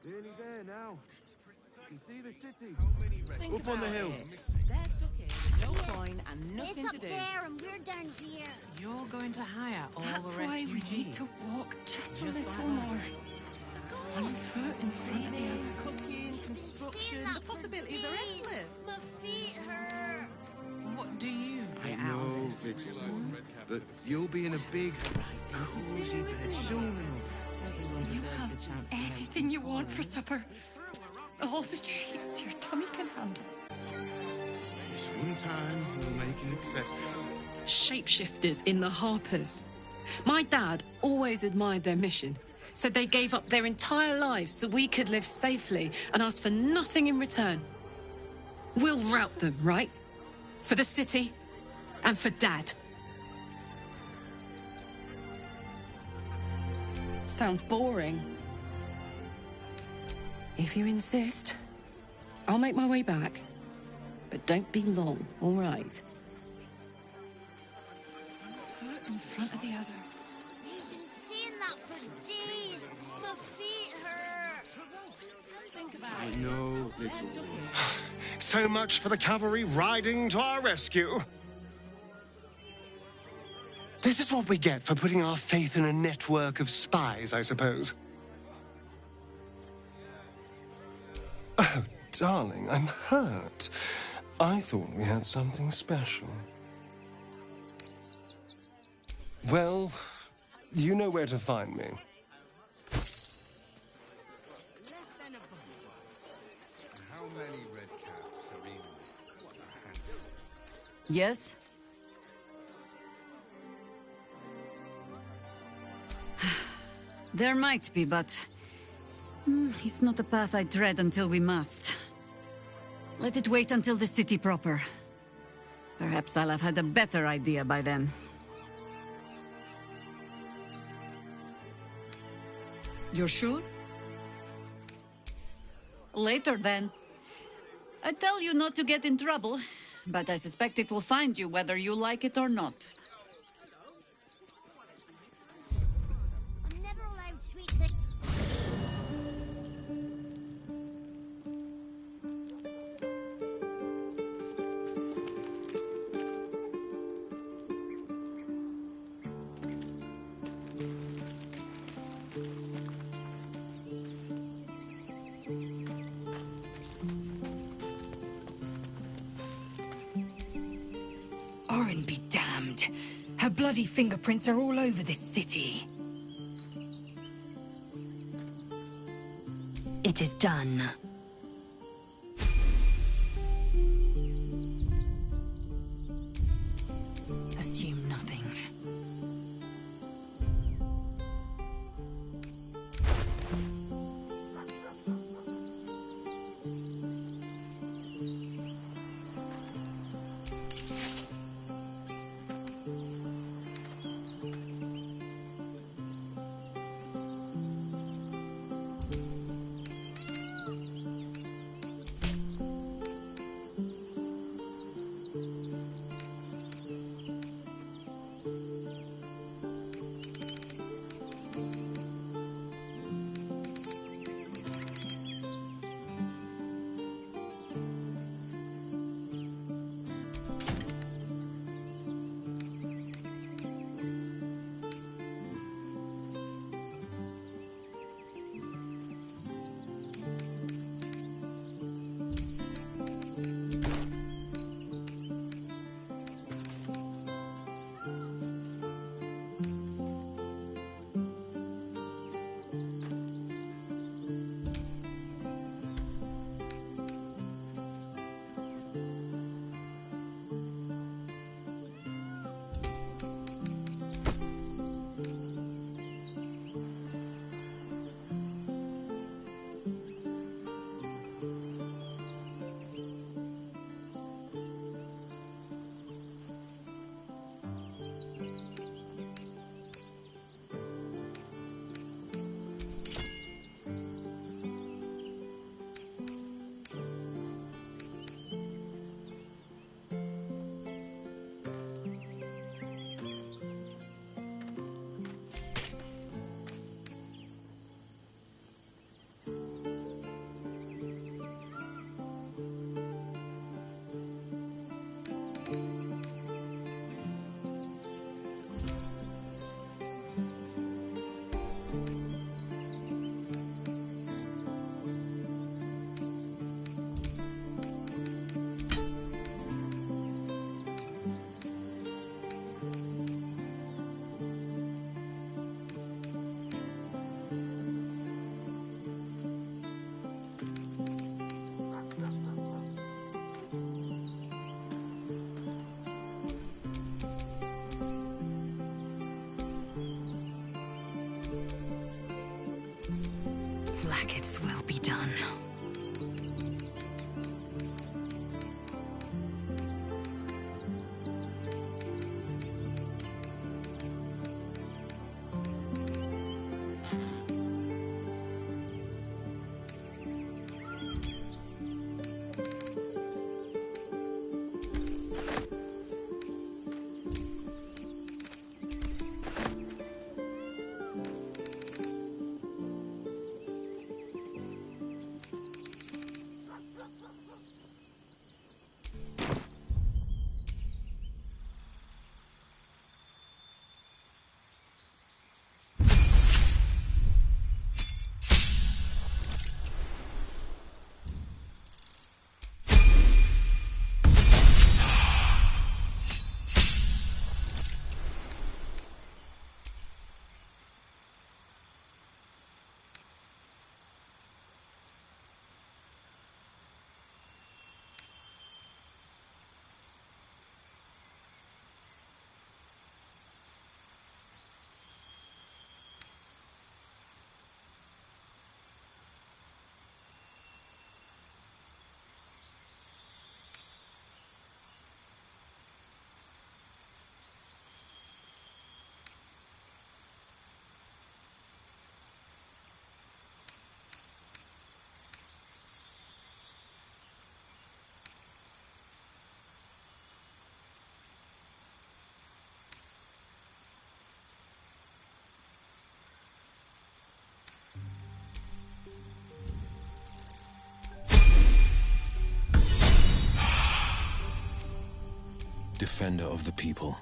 Nearly there now. You can see the city. Think Up on the about hill. it. They're stuck here with no coin and nothing It's up to do. there and we're down here. You're going to hire all That's the why refugees. we need to walk just a Just little like that. more. One foot in front of the other. Cooking, construction. The possibilities are endless. My feet hurt. What do you I get out know, of this? little one, but you'll be in a big, cozy bed soon enough. You have everything you want for supper. All the treats your tummy can handle. This one time, we'll make an exception. Shapeshifters in the Harpers. My dad always admired their mission. Said they gave up their entire lives so we could live safely and asked for nothing in return. We'll rout them, right? For the city and for Dad. Sounds boring. If you insist, I'll make my way back. But don't be long, all right? One foot in front of the other. We've been saying that for days. My feet hurt. Think about I know, little one. So much for the cavalry riding to our rescue. This is what we get for putting our faith in a network of spies, I suppose. Oh, darling, I'm hurt. I thought we had something special. Well, you know where to find me. How many red cats are in? Yes? There might be, but... it's not a path I tread until we must. Let it wait until the city proper. Perhaps I'll have had a better idea by then. You're sure? Later, then. I tell you not to get in trouble, but I suspect it will find you whether you like it or not. I'm never allowed sweet things. Oren be damned. Her bloody fingerprints are all over this city. It is done. Assume nothing. Maggots will be done. Defender of the people.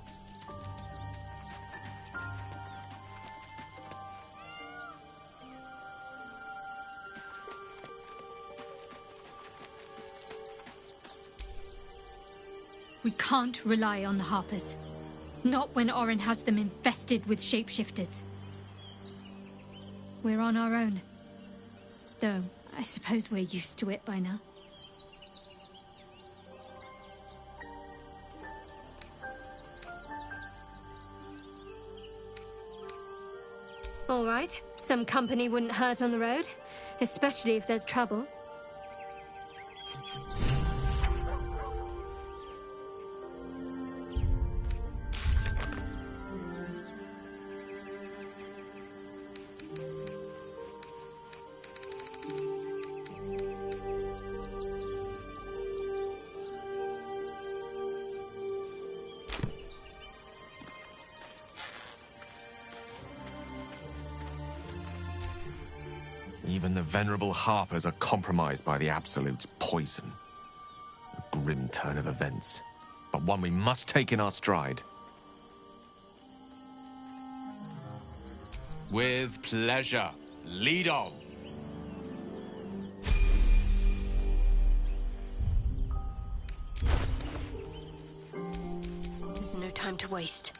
We can't rely on the Harpers. Not when Orin has them infested with shapeshifters. We're on our own. Though, I suppose we're used to it by now. All right, some company wouldn't hurt on the road, especially if there's trouble. Even the venerable Harpers are compromised by the Absolute's poison. A grim turn of events, but one we must take in our stride. With pleasure. Lead on. There's no time to waste.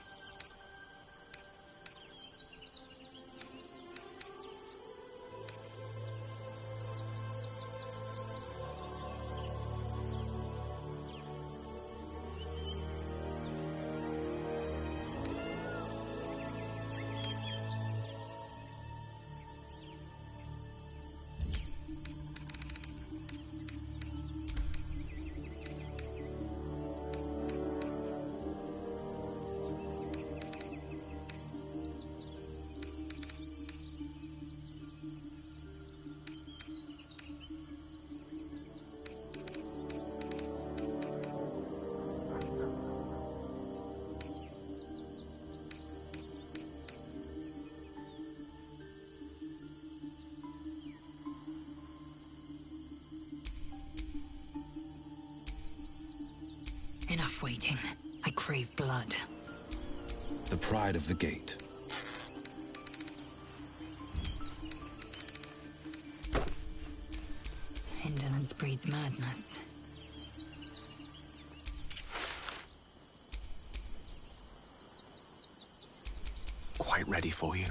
Enough waiting. I crave blood. The pride of the gate. Indolence breeds madness. Quite ready for you.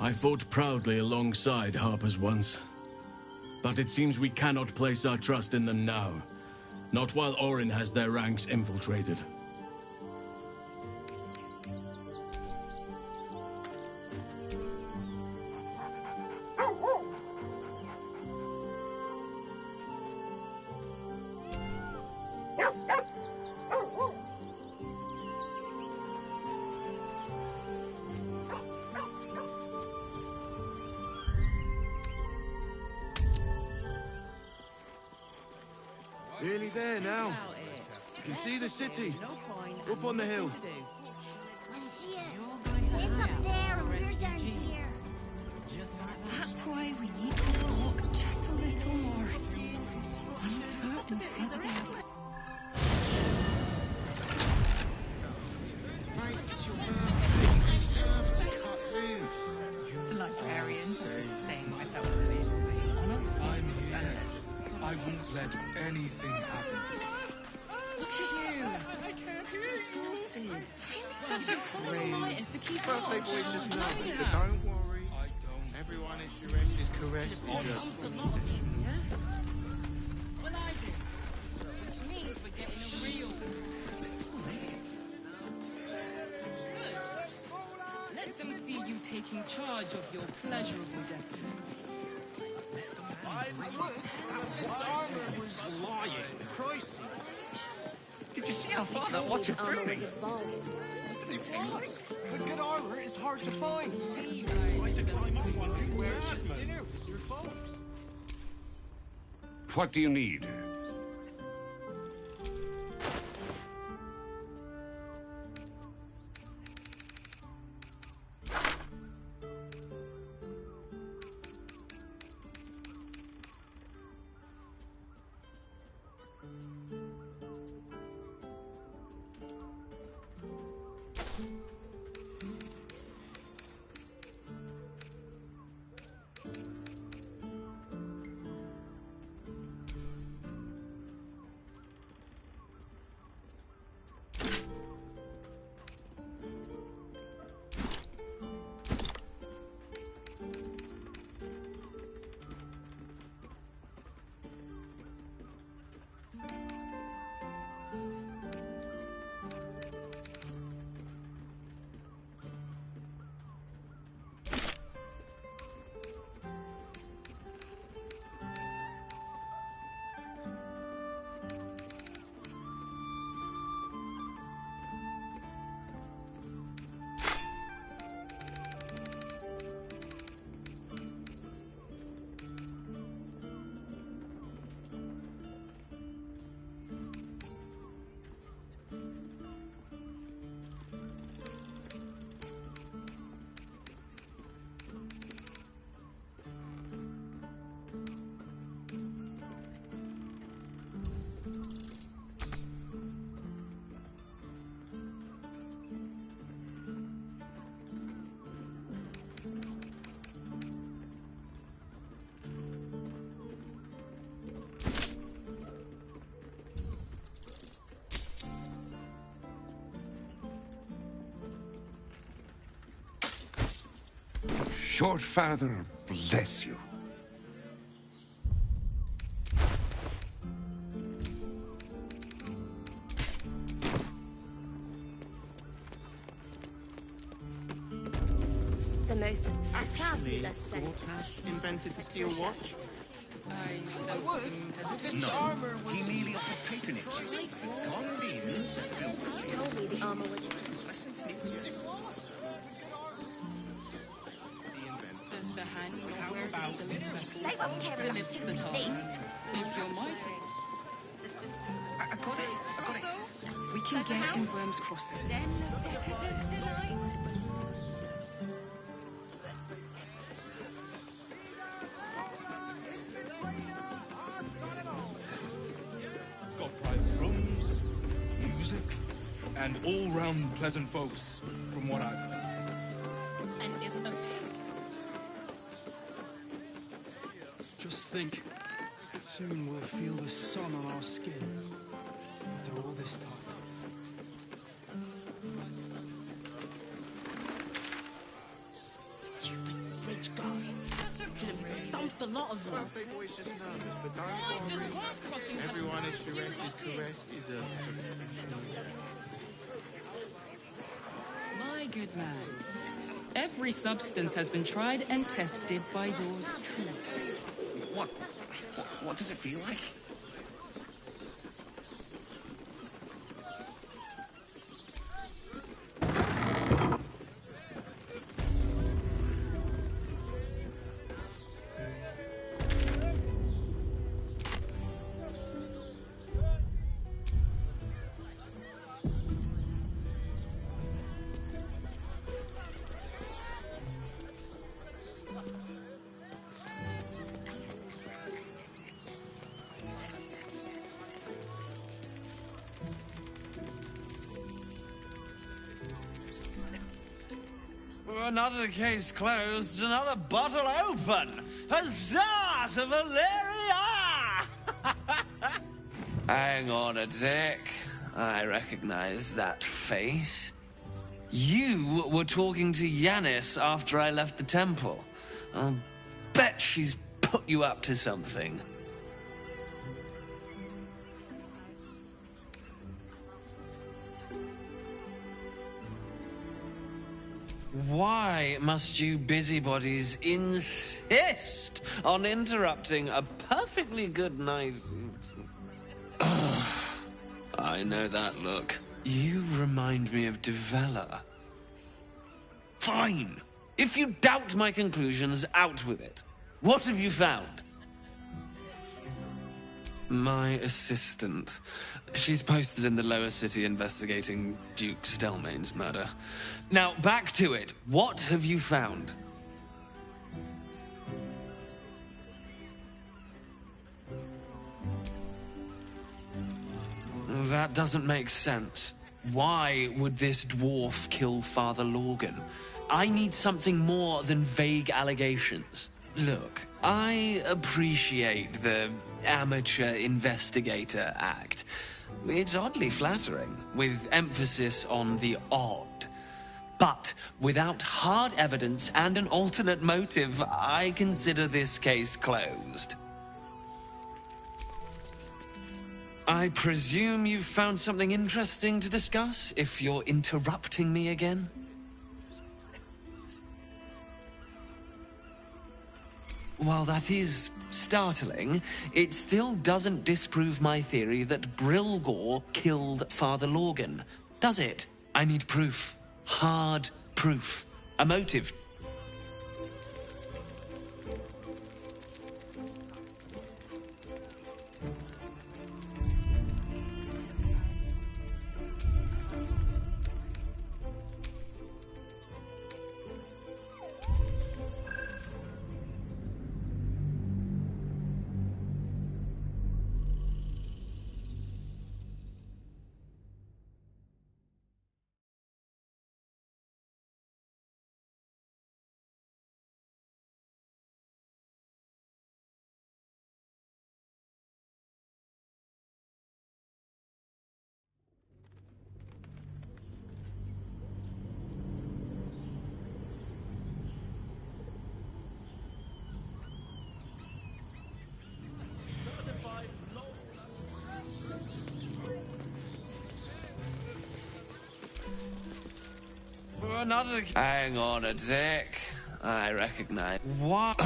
I fought proudly alongside Harpers once. But it seems we cannot place our trust in them now. Not while Orin has their ranks infiltrated. Nearly there now. You can see the city. Up on the hill. Monsieur, it's up there and we're down here. That's why we need to walk just a little more. One foot in front of the other. The librarians is the thing with our I'm here. I won't let anything happen to you. Look at you. Exhausted. Such a cruel night is to keep Birthday watch. boys just I know. know you But have. don't worry. I don't. Everyone is Shures's caress. Well, I do. Which means we're getting a real... Good. Let them see you taking charge of your pleasurable destiny. This armor was lying. Pricey. Did you see how far that watch of threw me? But good armor is hard to find. Even try to climb up one and wear dinner with your folks. What do you need? Short Father bless you. The most Actually, fabulous set. Gortash invented the steel watch. This armor was... He merely offered patronage. Gondians He told me the armor was... Does the hand know where about the this? lips? They won't care The enough lips to the be tongue. pleased. If you're mighty. I got it. We can get in Wyrm's Crossing. Den of decadent delights. Got private rooms, music, and all-round pleasant folks, from what I've heard. And if a pig. Just think, soon we'll feel the sun on our skin. After all this time. a lot of them. Birthday boy's just nervous, but don't Why does worry. Wise Crossing have Everyone is so many Shures's rotted? caress is a My good man, every substance has been tried and tested by yours truly. What does it feel like? Another case closed, another bottle open. Huzzah to Valeria! Hang on a tick. I recognize that face. You were talking to Yanis after I left the temple. I'll bet she's put you up to something. Why must you busybodies insist on interrupting a perfectly good night? I know that look. You remind me of Devella. Fine. If you doubt my conclusions, out with it. What have you found? My assistant. She's posted in the lower city investigating Duke Stelmane's murder. Now, back to it. What have you found? That doesn't make sense. Why would this dwarf kill Father Lorgan? I need something more than vague allegations. Look, I appreciate the amateur investigator act. It's oddly flattering, with emphasis on the odd. But without hard evidence and an alternate motive, I consider this case closed. I presume you've found something interesting to discuss, if you're interrupting me again? While that is startling, it still doesn't disprove my theory that Brilgor killed Father Lorgan, does it? I need proof. Hard proof. A motive. Another... Hang on a tick. I recognize... What?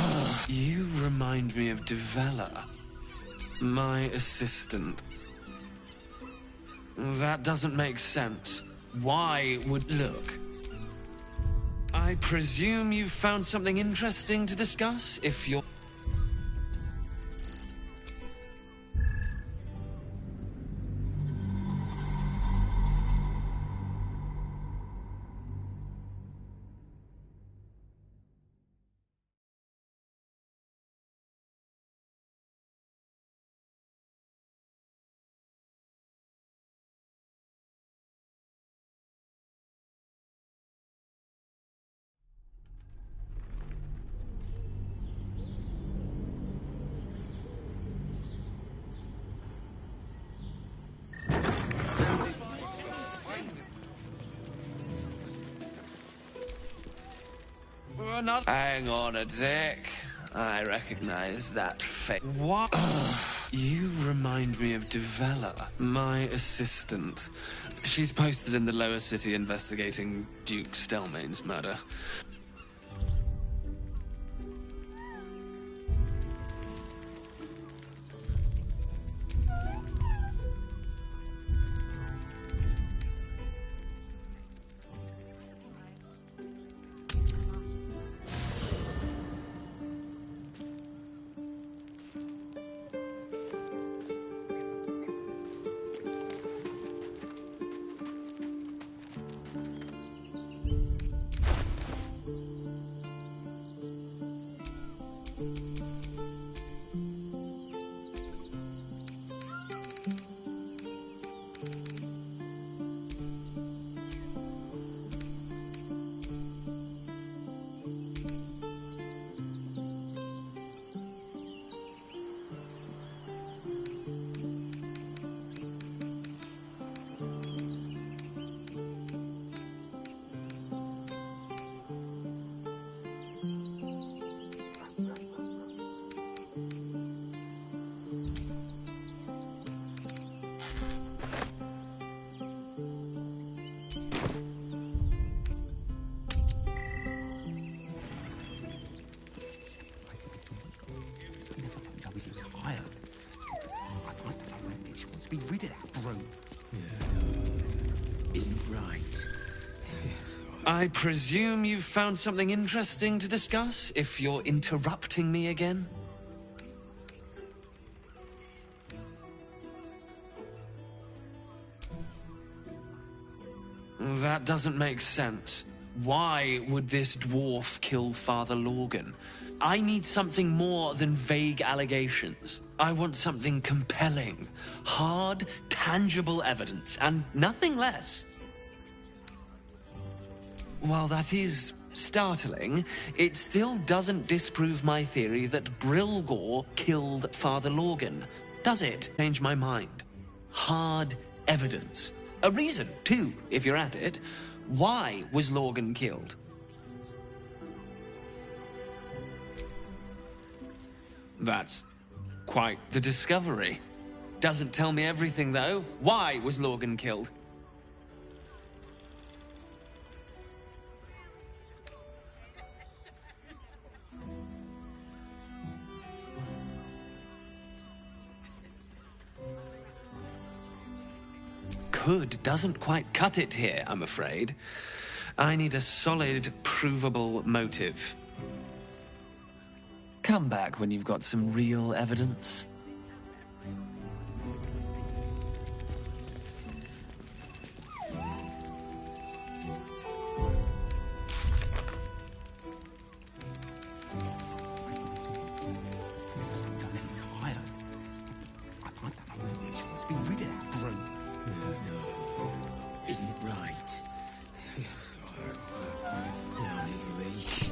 You remind me of Devella. My assistant. That doesn't make sense. Why would... Look. I presume you've found something interesting to discuss, if you're... Hang on a tick. I recognize that face. What? You remind me of Devella, my assistant. She's posted in the lower city investigating Duke Stelmane's murder. Be rid of that brute. Isn't right. I presume you've found something interesting to discuss, if you're interrupting me again? That doesn't make sense. Why would this dwarf kill Father Lorgan? I need something more than vague allegations. I want something compelling, hard, tangible evidence, and nothing less. While that is startling, it still doesn't disprove my theory that Brilgor killed Father Lorgan, does it? Change my mind. Hard evidence. A reason, too, if you're at it. Why was Lorgan killed? That's quite the discovery. Doesn't tell me everything, though. Why was Lorgan killed? Could doesn't quite cut it here, I'm afraid. I need a solid, provable motive. Come back when you've got some real evidence. Be rid of that brute. Isn't right. On his leash.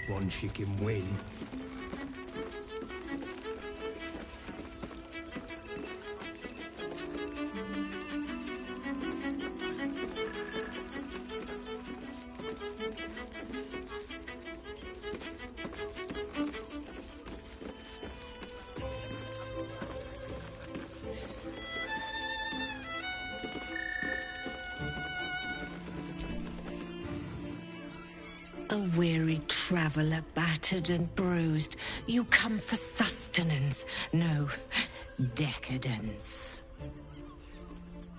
One she can win. A weary traveller, battered and bruised, you come for sustenance, no, decadence.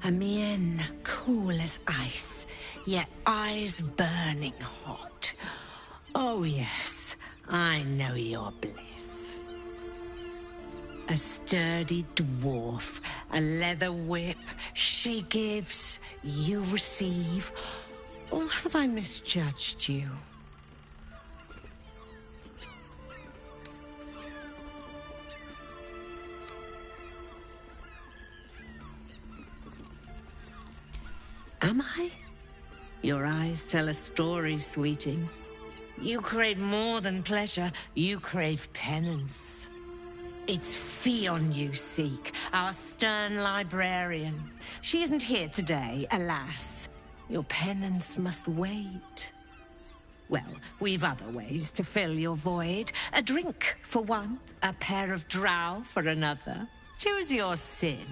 A mien cool as ice, yet eyes burning hot. Oh yes, I know your bliss. A sturdy dwarf, a leather whip, she gives, you receive. Or have I misjudged you? Am I? Your eyes tell a story, sweeting. You crave more than pleasure, you crave penance. It's Fionn you seek, our stern librarian. She isn't here today, alas. Your penance must wait. Well, we've other ways to fill your void. A drink for one, a pair of drow for another. Choose your sin.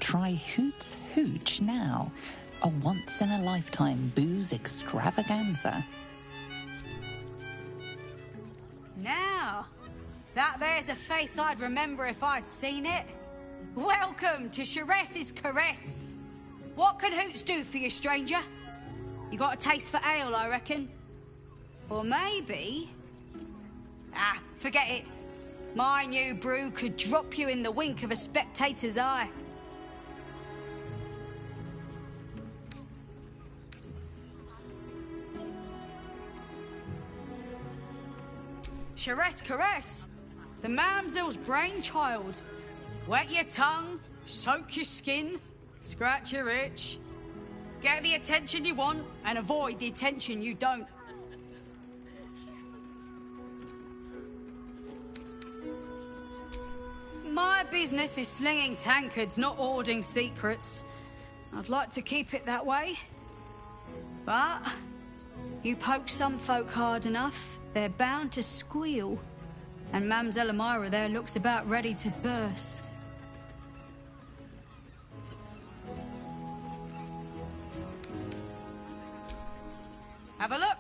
Try Hoot's Hooch now, a once-in-a-lifetime booze extravaganza. Now, that there's a face I'd remember if I'd seen it. Welcome to Sharess's Caress. What can Hoots do for you, stranger? You got a taste for ale, I reckon? Or maybe... Ah, forget it. My new brew could drop you in the wink of a spectator's eye. Sharess Caress, the mamsel's brainchild. Wet your tongue, soak your skin, scratch your itch. Get the attention you want and avoid the attention you don't. My business is slinging tankards, not hoarding secrets. I'd like to keep it that way. But you poke some folk hard enough, they're bound to squeal. And Mamselle Amira there looks about ready to burst. Have a look.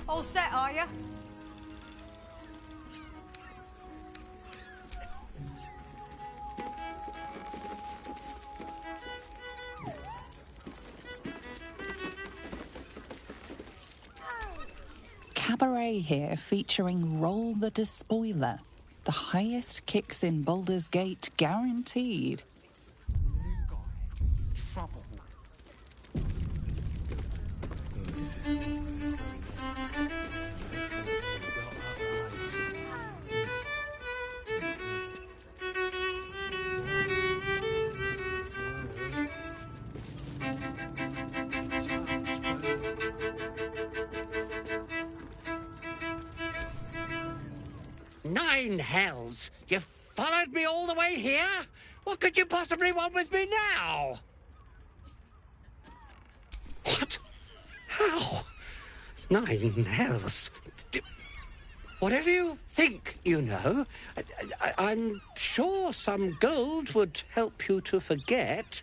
All set, are you? Cabaret here featuring Roll the Despoiler. The highest kicks in Baldur's Gate guaranteed. Trouble. 9 hells! You followed me all the way here? What could you possibly want with me now? What? How? 9 hells? Whatever you think you know, I'm sure some gold would help you to forget.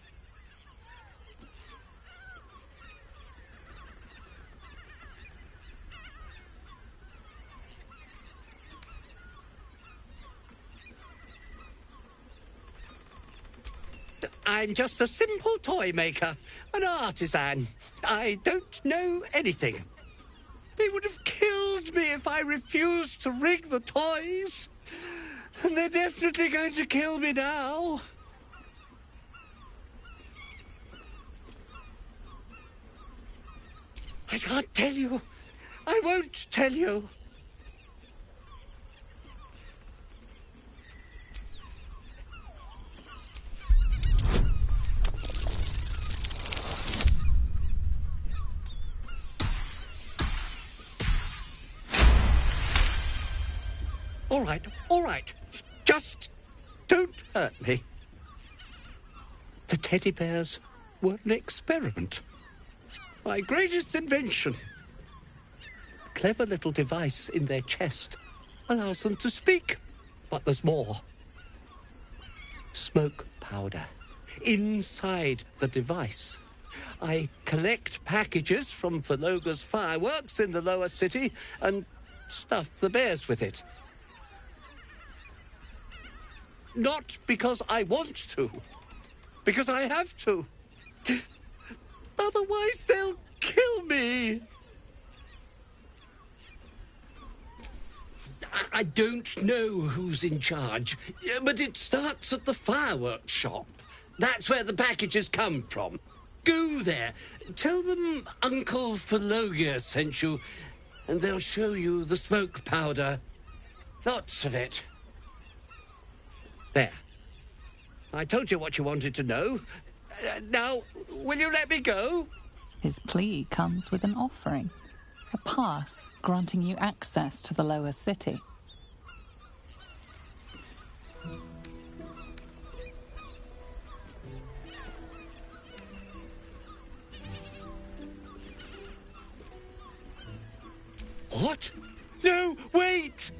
I'm just a simple toy maker, an artisan. I don't know anything. They would have killed me if I refused to rig the toys. And they're definitely going to kill me now. I can't tell you. I won't tell you. All right. Just don't hurt me. The teddy bears were an experiment. My greatest invention. A clever little device in their chest allows them to speak. But there's more. Smoke powder inside the device. I collect packages from Valoga's fireworks in the lower city and stuff the bears with it. Not because I want to, because I have to. Otherwise they'll kill me. I don't know who's in charge, but it starts at the fireworks shop. That's where the packages come from. Go there. Tell them Uncle Phalogia sent you, and they'll show you the smoke powder. Lots of it. There. I told you what you wanted to know. Now, will you let me go? His plea comes with an offering. A pass granting you access to the lower city. What? No, wait!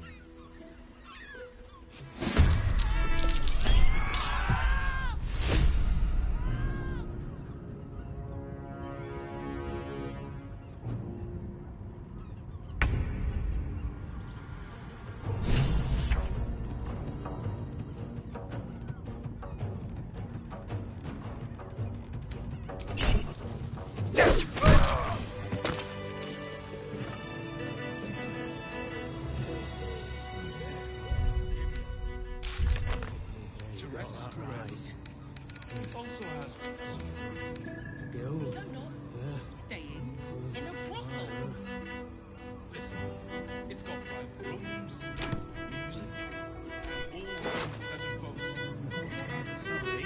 Staying in a brothel. Listen, it's got private rooms, music, all pleasant folks. Sorry.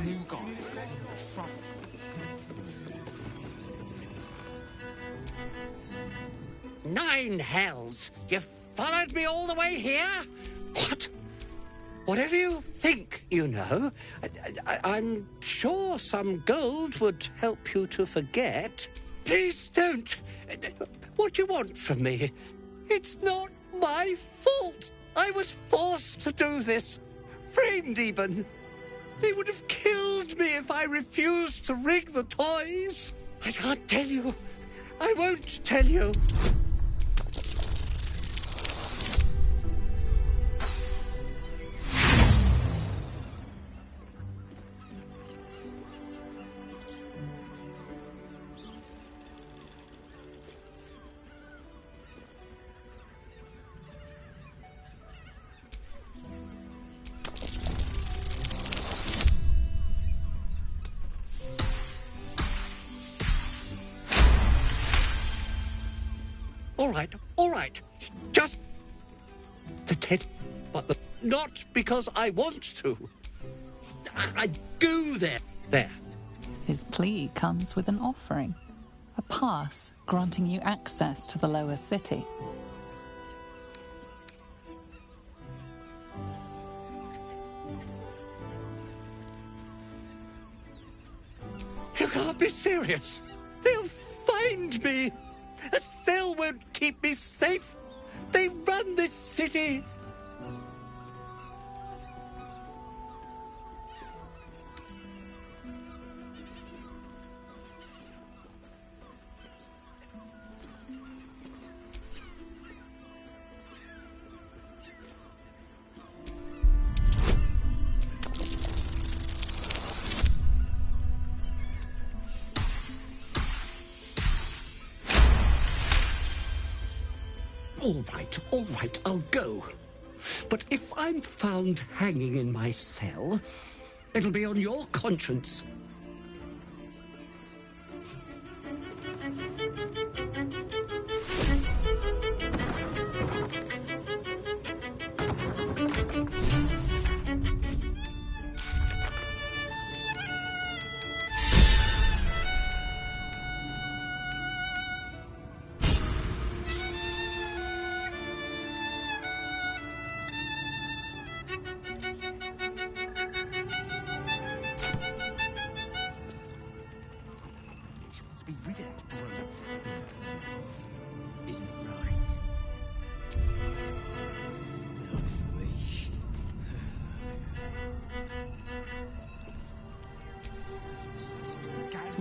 New guy. Trouble. Nine hells! You followed me all the way here? What? Whatever you think, you know, I'm sure some gold would help you to forget. Please don't. What do you want from me? It's not my fault. I was forced to do this. Framed even. They would have killed me if I refused to rig the toys. I can't tell you. I won't tell you. All right. Just the Ted, but not because I want to. I go there. There. His plea comes with an offering. A pass granting you access to the lower city. You can't be serious. They'll find me. A cell won't keep me safe. They run this city. All right, I'll go. But if I'm found hanging in my cell, it'll be on your conscience.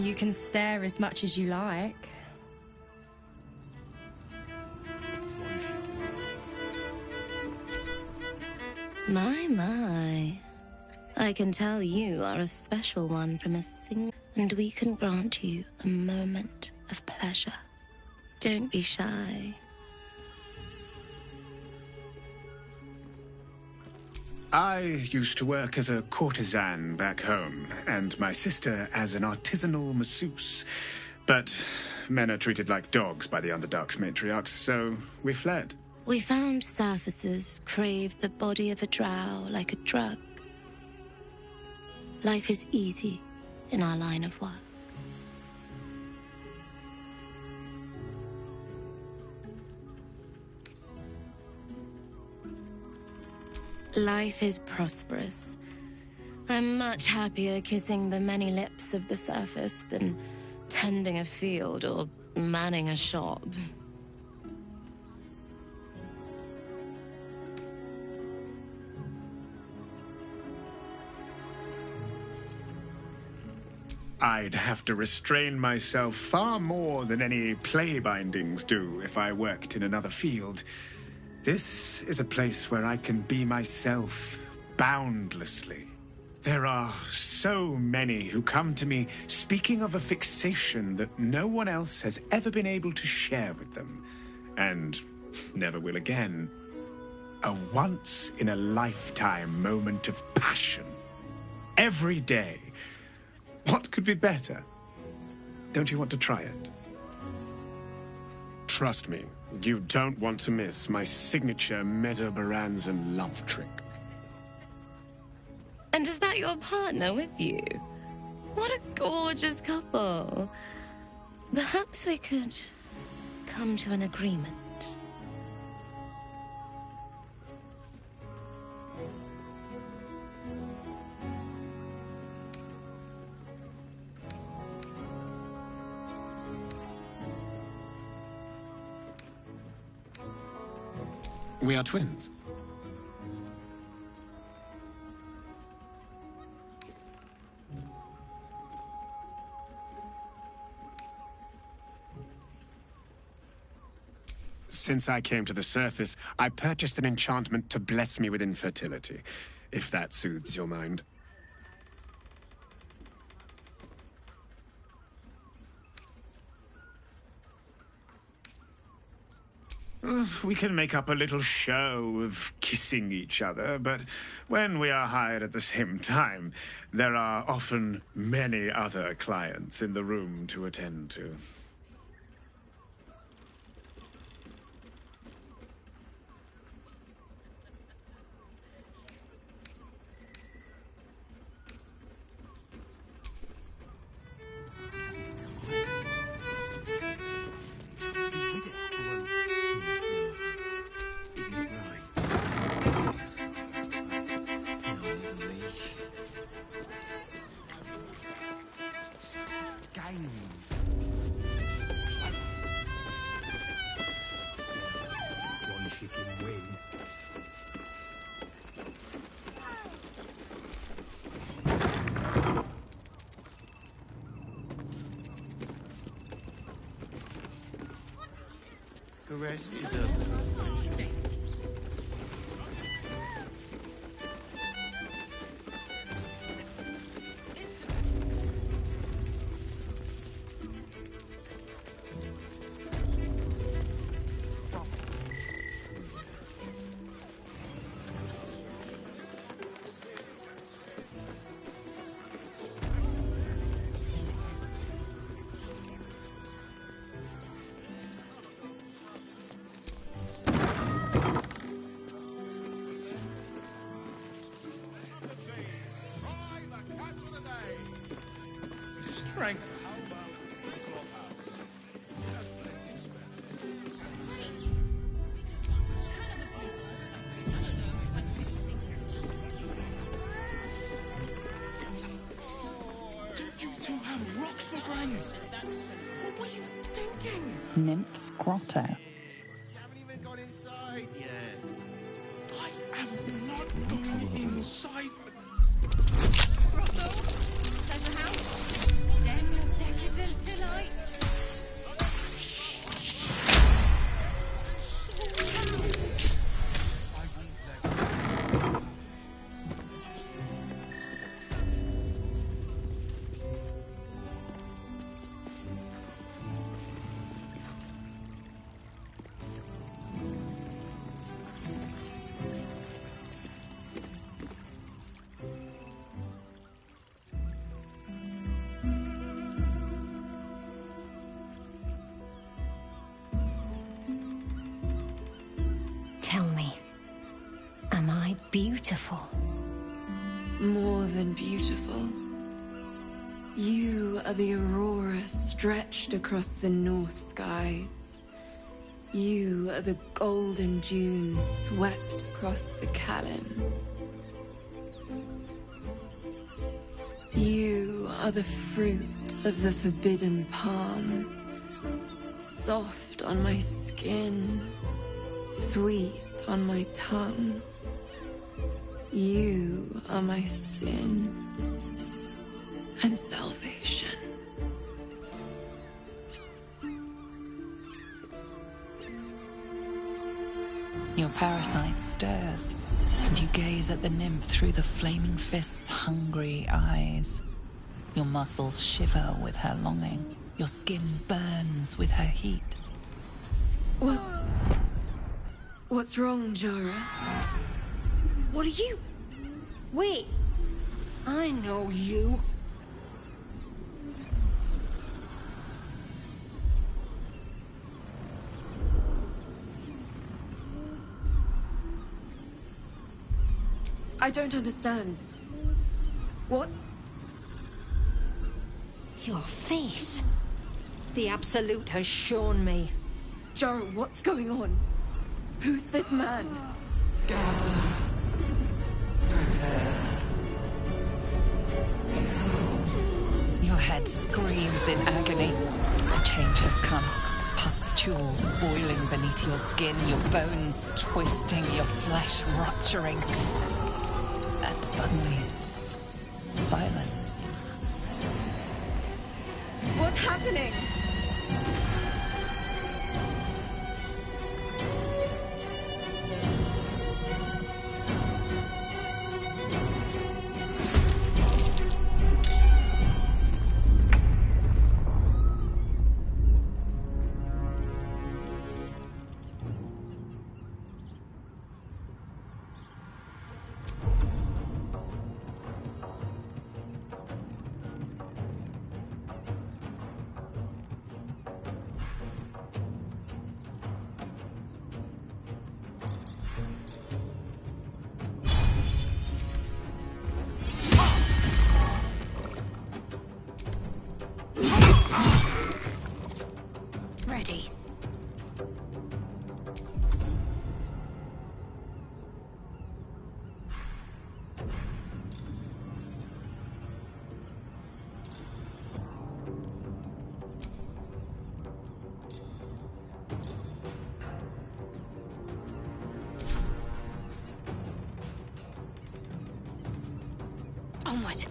You can stare as much as you like. My. I can tell you are a special one from a single, and we can grant you a moment of pleasure. Don't be shy. I used to work as a courtesan back home, and my sister as an artisanal masseuse. But men are treated like dogs by the Underdark's matriarchs, so we fled. We found surfacers craved the body of a drow like a drug. Life is easy in our line of work. Life is prosperous. I'm much happier kissing the many lips of the surface than tending a field or manning a shop. I'd have to restrain myself far more than any play bindings do if I worked in another field. This is a place where I can be myself, boundlessly. There are so many who come to me speaking of a fixation that no one else has ever been able to share with them, and never will again. A once-in-a-lifetime moment of passion. Every day. What could be better? Don't you want to try it? Trust me, you don't want to miss my signature Mesobaranzan love trick. And is that your partner with you? What a gorgeous couple. Perhaps we could come to an agreement. We are twins. Since I came to the surface, I purchased an enchantment to bless me with infertility, if that soothes your mind. We can make up a little show of kissing each other, but when we are hired at the same time, there are often many other clients in the room to attend to. Caress is a... Strength. You two have rocks for brains. What were you thinking? Nymph's Grotto. You haven't even got inside yet. I am not going inside. Grotto? There's a house. Damn your deck beautiful. More than beautiful. You are the aurora stretched across the north skies. You are the golden dunes swept across the Kalim. You are the fruit of the forbidden palm, soft on my skin, sweet on my tongue. You are my sin and salvation. Your parasite stirs, and you gaze at the nymph through the flaming fist's hungry eyes. Your muscles shiver with her longing. Your skin burns with her heat. What's wrong, Jara? What are you? Wait, I know you. I don't understand. What's... Your face. The Absolute has shown me. Jara, what's going on? Who's this man? Your head screams in agony. The change has come. Pustules boiling beneath your skin, your bones twisting, your flesh rupturing. And suddenly, silence. What's happening? Ready. Onward.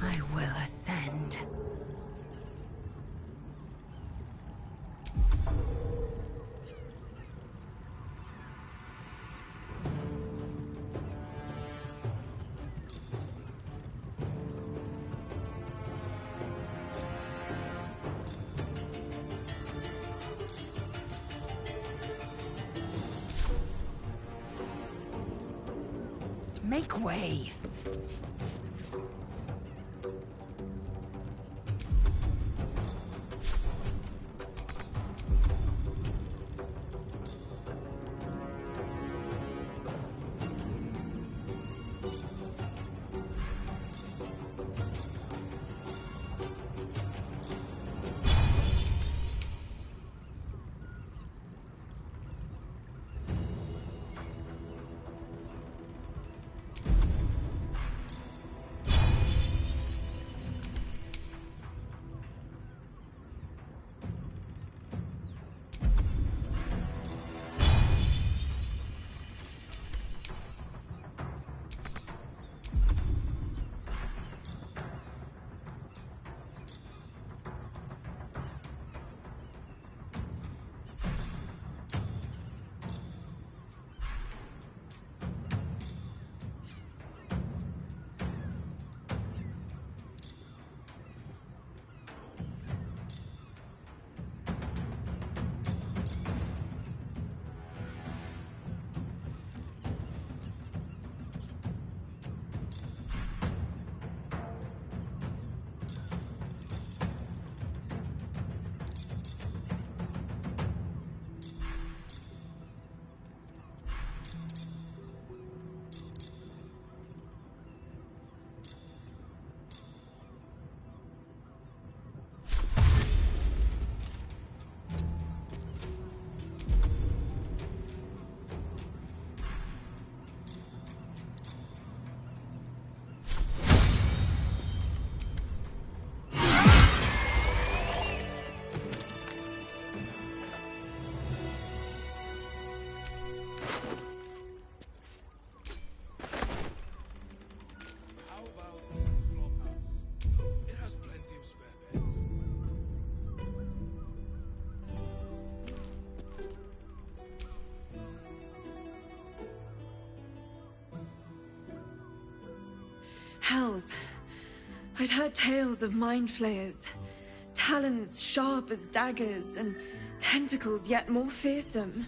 I will ascend. Make way. Hells. I'd heard tales of mind flayers. Talons sharp as daggers, and tentacles yet more fearsome.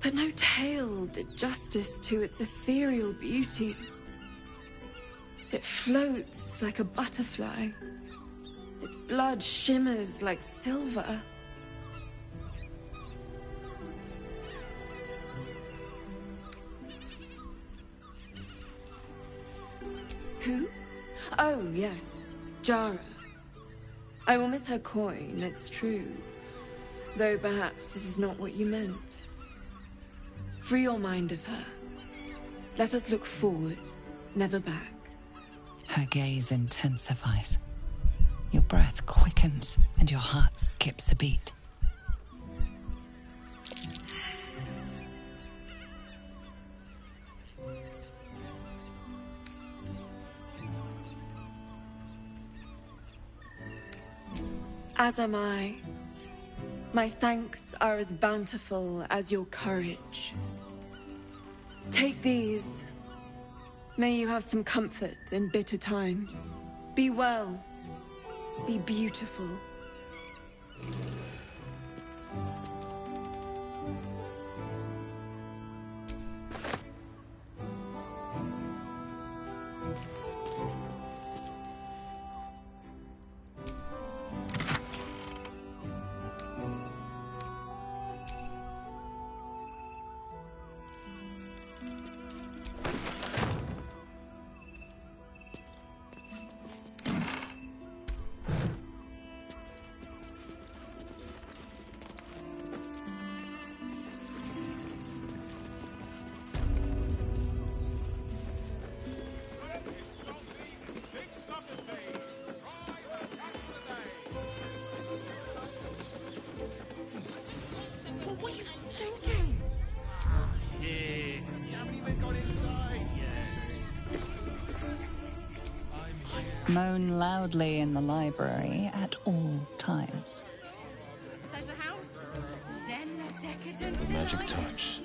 But no tale did justice to its ethereal beauty. It floats like a butterfly. Its blood shimmers like silver. Who? Oh, yes. Jara. I will miss her coin, it's true. Though perhaps this is not what you meant. Free your mind of her. Let us look forward, never back. Her gaze intensifies. Your breath quickens, and your heart skips a beat. As am I. My thanks are as bountiful as your courage. Take these. May you have some comfort in bitter times. Be well. Be beautiful. Moan loudly in the library at all times. There's a house, den of decadent Magic touch.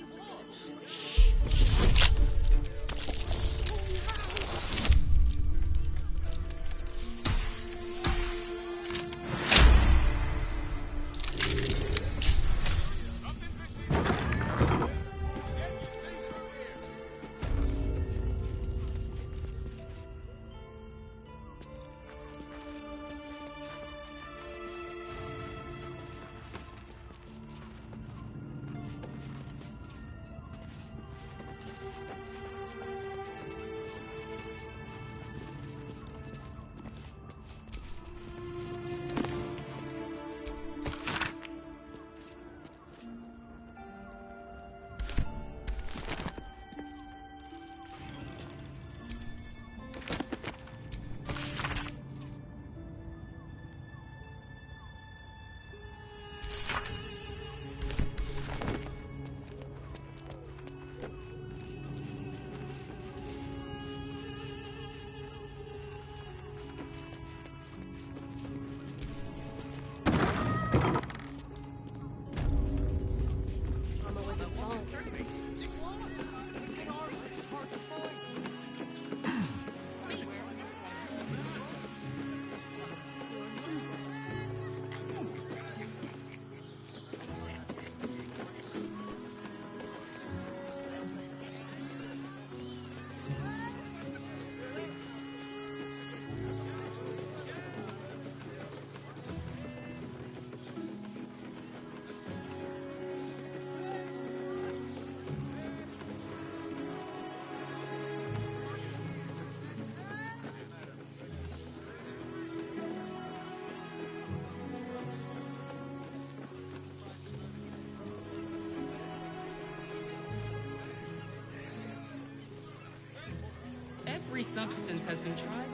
Every substance has been tried.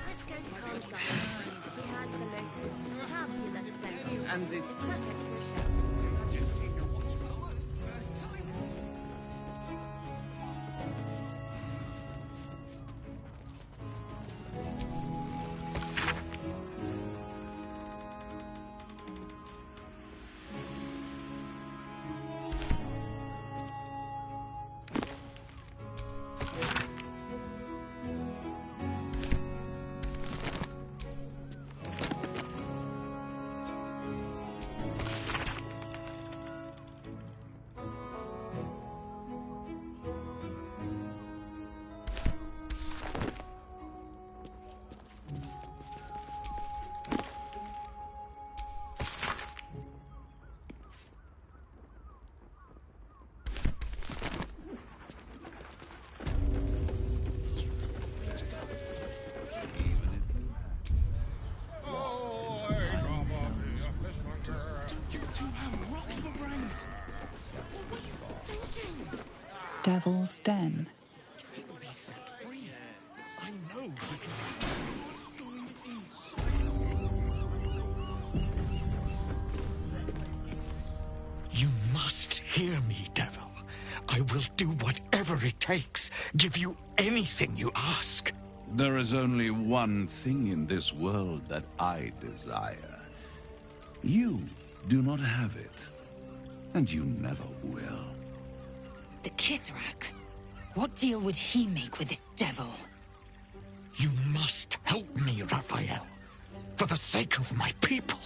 Let's go to Khan's guys. She has the most fabulous scent. And it's perfect for a show. Devil's Den. You must hear me, Devil. I will do whatever it takes, give you anything you ask. There is only one thing in this world that I desire. You do not have it, and you never will. The Kith'rak? What deal would he make with this devil? You must help me, Raphael, for the sake of my people.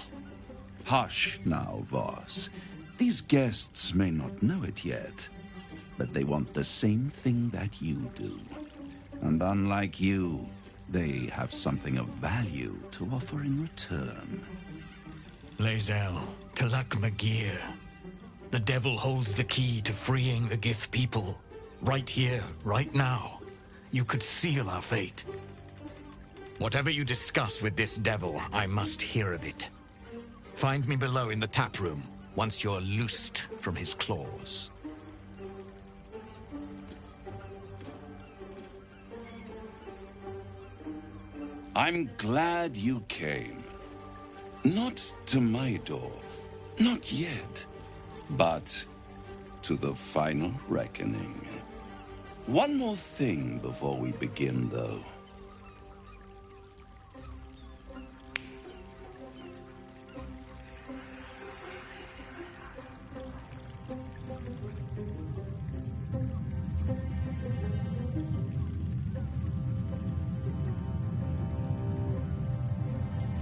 Hush now, Voss. These guests may not know it yet, but they want the same thing that you do. And unlike you, they have something of value to offer in return. Lae'zel, Kith'rak Magir. The devil holds the key to freeing the Gith people. Right here, right now. You could seal our fate. Whatever you discuss with this devil, I must hear of it. Find me below in the tap room, once you're loosed from his claws. I'm glad you came. Not to my door, not yet, but to the final reckoning. One more thing before we begin, though.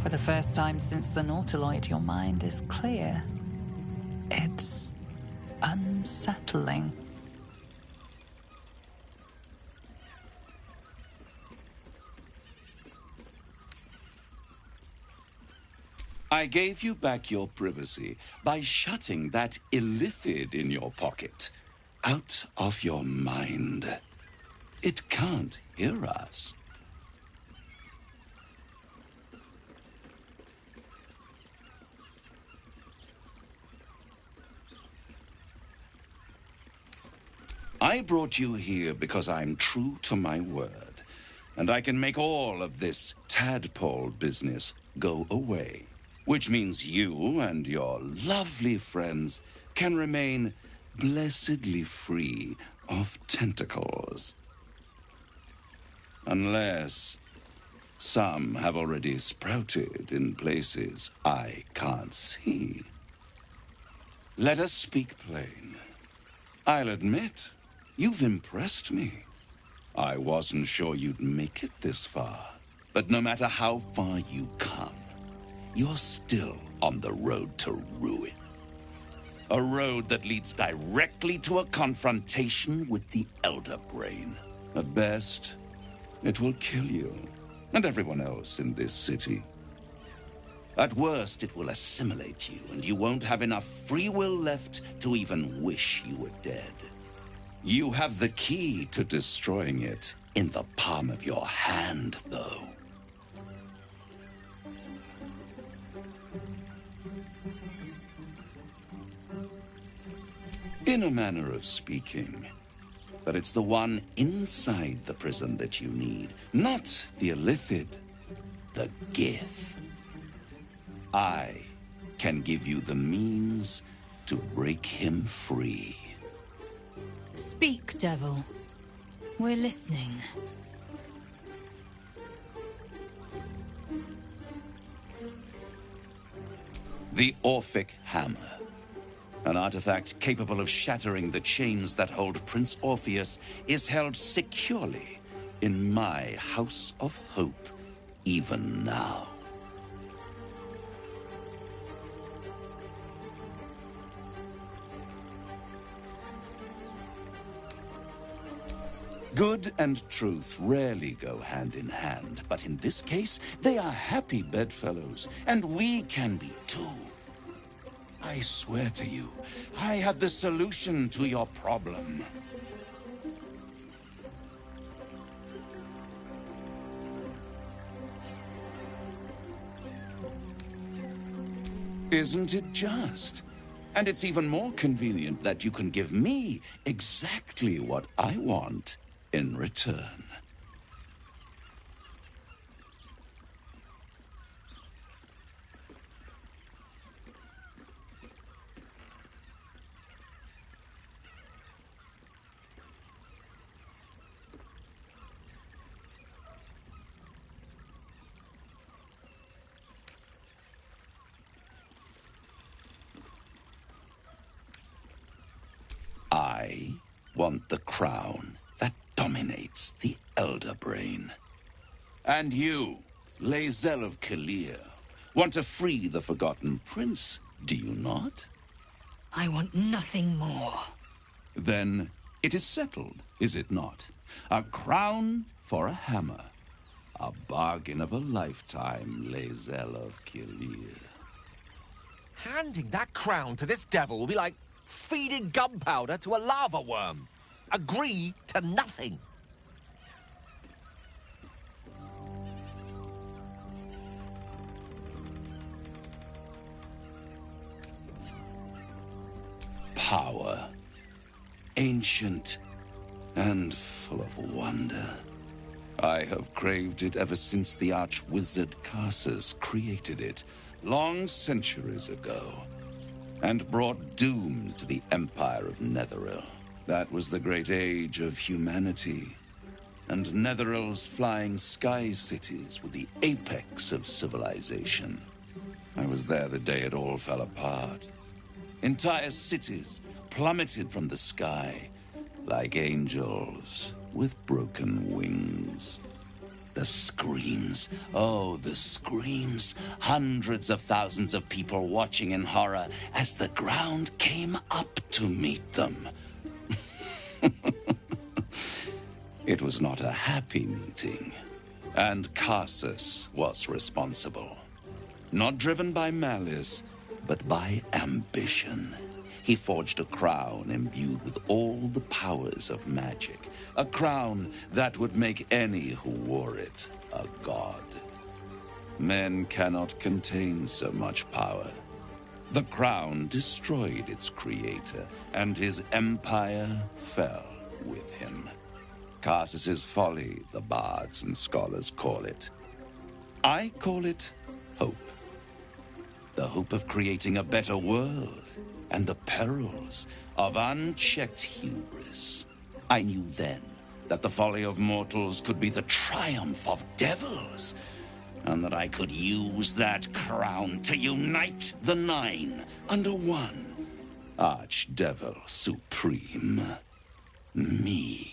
For the first time since the Nautiloid, your mind is clear. It's unsettling. I gave you back your privacy by shutting that illithid in your pocket out of your mind. It can't hear us. I brought you here because I'm true to my word, and I can make all of this tadpole business go away, which means you and your lovely friends can remain blessedly free of tentacles. Unless some have already sprouted in places I can't see. Let us speak plain. I'll admit, you've impressed me. I wasn't sure you'd make it this far. But no matter how far you come, you're still on the road to ruin. A road that leads directly to a confrontation with the Elder Brain. At best, it will kill you and everyone else in this city. At worst, it will assimilate you, and you won't have enough free will left to even wish you were dead. You have the key to destroying it in the palm of your hand, though. In a manner of speaking. But it's the one inside the prison that you need, not the illithid, the Gith. I can give you the means to break him free. Speak, devil. We're listening. The Orphic Hammer. An artifact capable of shattering the chains that hold Prince Orpheus is held securely in my House of Hope, even now. Good and truth rarely go hand in hand, but in this case, they are happy bedfellows, and we can be too. I swear to you, I have the solution to your problem. Isn't it just? And it's even more convenient that you can give me exactly what I want in return. I want the crown that dominates the Elder Brain. And you, Lae'zel of Korilla, want to free the Forgotten Prince, do you not? I want nothing more. Then it is settled, is it not? A crown for a hammer. A bargain of a lifetime, Lae'zel of Korilla. Handing that crown to this devil will be like feeding gunpowder to a lava worm. Agree to nothing. Power. Ancient and full of wonder. I have craved it ever since the arch-wizard Karsus created it, long centuries ago, and brought doom to the Empire of Netheril. That was the great age of humanity, and Netheril's flying sky cities were the apex of civilization. I was there the day it all fell apart. Entire cities plummeted from the sky like angels with broken wings. The screams, oh, the screams. Hundreds of thousands of people watching in horror as the ground came up to meet them. It was not a happy meeting, and Karsus was responsible. Not driven by malice, but by ambition. He forged a crown imbued with all the powers of magic. A crown that would make any who wore it a god. Men cannot contain so much power. The crown destroyed its creator, and his empire fell with him. Karsus's folly, the bards and scholars call it. I call it hope. The hope of creating a better world, and the perils of unchecked hubris. I knew then that the folly of mortals could be the triumph of devils, and that I could use that crown to unite the Nine under one Archdevil Supreme. Me.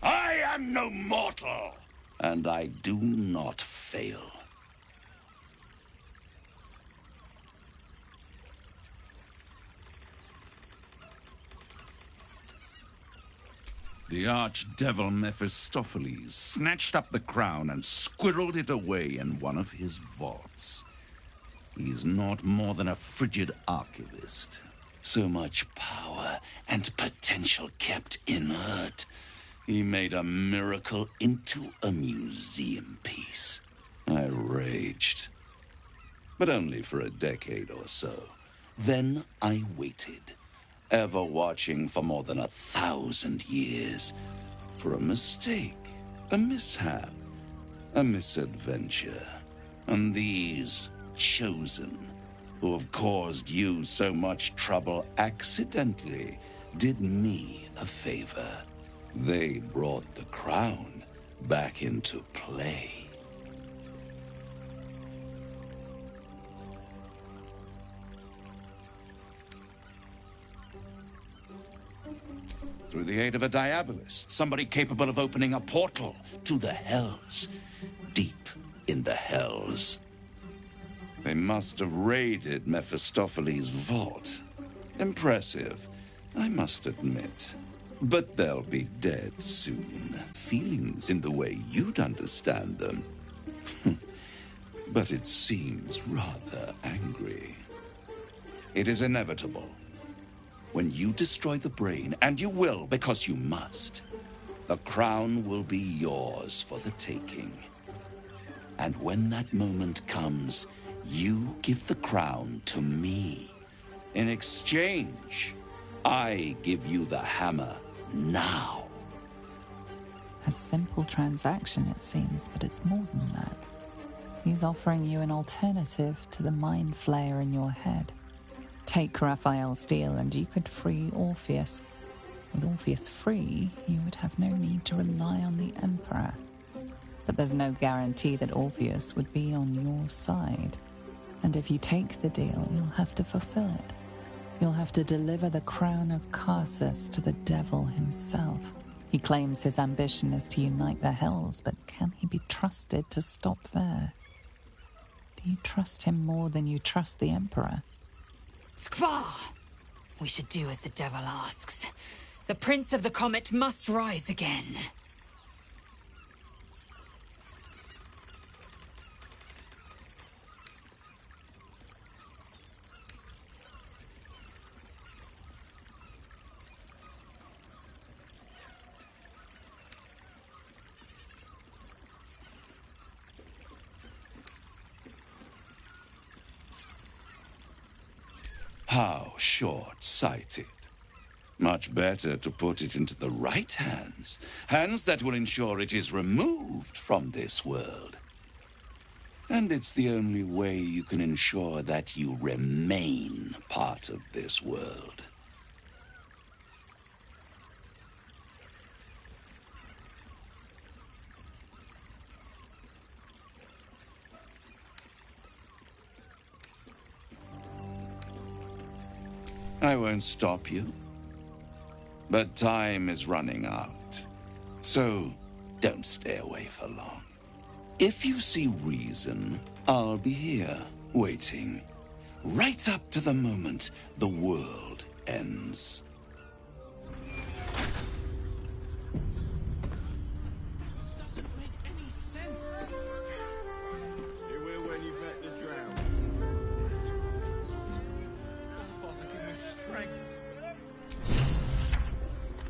I am no mortal, and I do not fail. The archdevil Mephistopheles snatched up the crown and squirreled it away in one of his vaults. He is not more than a frigid archivist. So much power and potential kept inert. He made a miracle into a museum piece. I raged. But only for a decade or so. Then I waited, ever watching for more than 1,000 years, for a mistake, a mishap, a misadventure. And these chosen, who have caused you so much trouble accidentally, did me a favor. They brought the crown back into play. Through the aid of a diabolist, somebody capable of opening a portal to the Hells, deep in the Hells. They must have raided Mephistopheles' vault. Impressive, I must admit. But they'll be dead soon. Feelings in the way you'd understand them. but it seems rather angry. It is inevitable. When you destroy the brain, and you will because you must, the crown will be yours for the taking. And when that moment comes, you give the crown to me. In exchange, I give you the hammer now. A simple transaction, it seems, but it's more than that. He's offering you an alternative to the mind flayer in your head. Take Raphael's steel and you could free Orpheus. With Orpheus free, you would have no need to rely on the Emperor. But there's no guarantee that Orpheus would be on your side. And if you take the deal, you'll have to fulfill it. You'll have to deliver the crown of Karsus to the devil himself. He claims his ambition is to unite the Hells, but can he be trusted to stop there? Do you trust him more than you trust the Emperor? Skvar! We should do as the devil asks. The Prince of the Comet must rise again. How short-sighted. Much better to put it into the right hands. Hands that will ensure it is removed from this world. And it's the only way you can ensure that you remain part of this world. I won't stop you. But time is running out. So, don't stay away for long. If you see reason, I'll be here, waiting. Right up to the moment the world ends. Doesn't make any sense. It will when you've met the drought. Father, give me strength.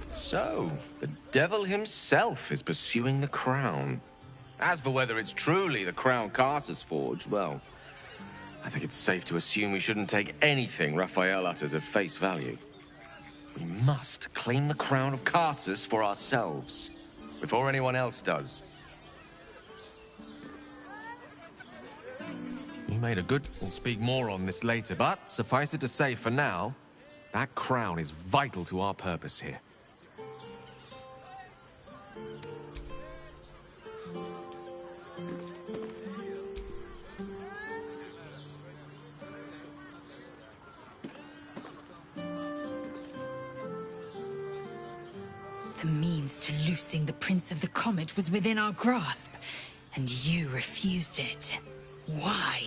So, the devil himself is pursuing the crown. As for whether it's truly the crown Karsus forged, well, I think it's safe to assume we shouldn't take anything Raphael utters at face value. We must claim the crown of Karsus for ourselves, before anyone else does. You made a good... We'll speak more on this later, but suffice it to say, for now, that crown is vital to our purpose here. The means to loosing the Prince of the Comet was within our grasp, and you refused it. Why?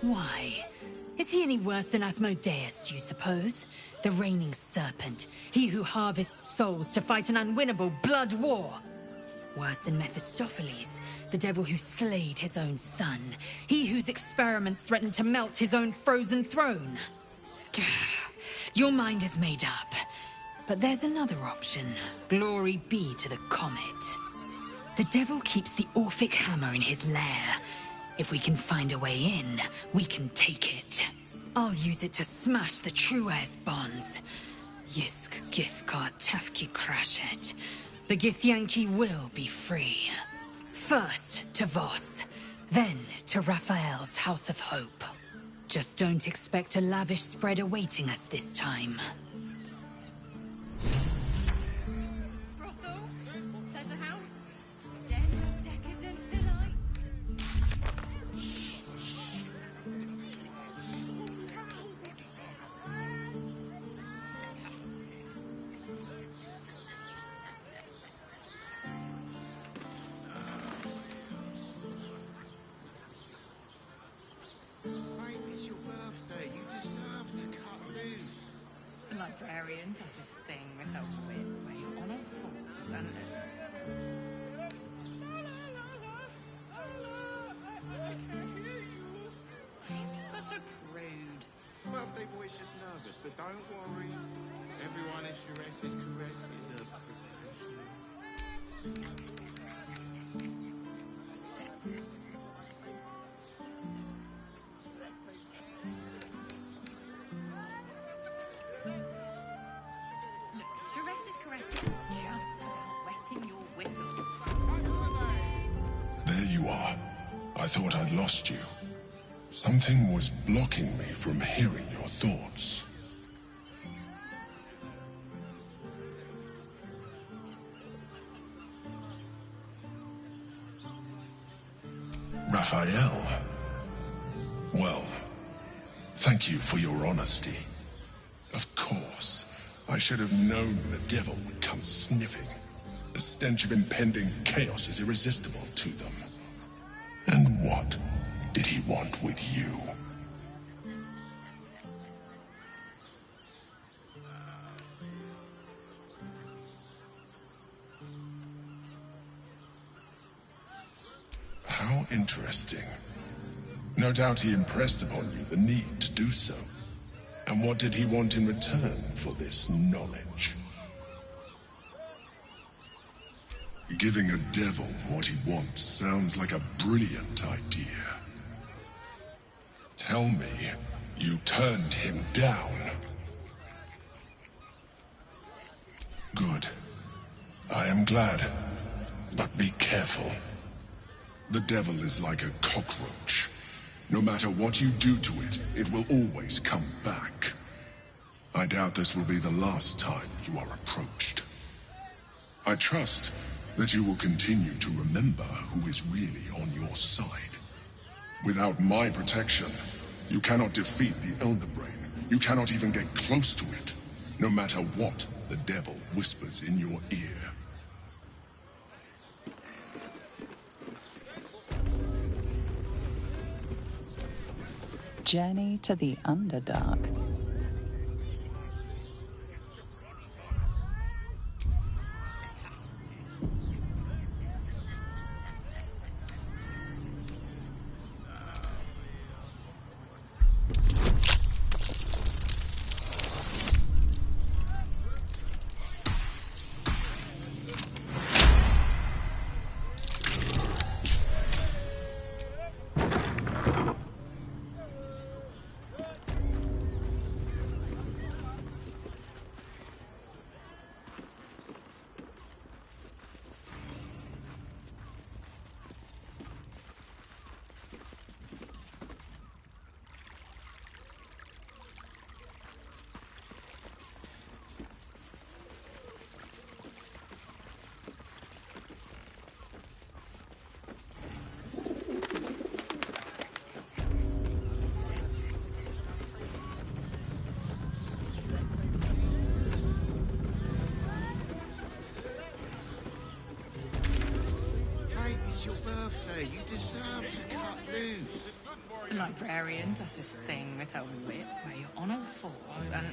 Why? Is he any worse than Asmodeus, do you suppose? The reigning serpent, he who harvests souls to fight an unwinnable blood war. Worse than Mephistopheles, the devil who slayed his own son, he whose experiments threatened to melt his own frozen throne. Your mind is made up. But there's another option. Glory be to the comet. The devil keeps the Orphic hammer in his lair. If we can find a way in, we can take it. I'll use it to smash the true heirs' bonds. Yisk Githkar Tafki Krashet. The Githyanki will be free. First to Voss, then to Raphael's House of Hope. Just don't expect a lavish spread awaiting us this time. Brothel, pleasure house, den of decadent delight. librarian does this thing with her whip where you're on all fours and... Such a prude. Birthday boy's just nervous, but don't worry. Everyone at Sharess's Caress is a professional. Sharess's Caress isn't just about wetting your whistle. There you are. I thought I'd lost you. Something was blocking me from hearing your thoughts. Raphael. Well, thank you for your honesty. Of course, I should have known the devil would come sniffing. The stench of impending chaos is irresistible to them. And what did he want with you? How interesting. No doubt he impressed upon you the need to do so. And what did he want in return for this knowledge? Giving a devil what he wants sounds like a brilliant idea. Tell me, you turned him down. Good. I am glad. But be careful. The devil is like a cockroach. No matter what you do to it, it will always come back. I doubt this will be the last time you are approached. I trust that you will continue to remember who is really on your side. Without my protection, you cannot defeat the Elder Brain. You cannot even get close to it, no matter what the devil whispers in your ear. Journey to the Underdark. It's your birthday. You deserve to cut loose. The librarian does this thing with her whip where you're on all fours and...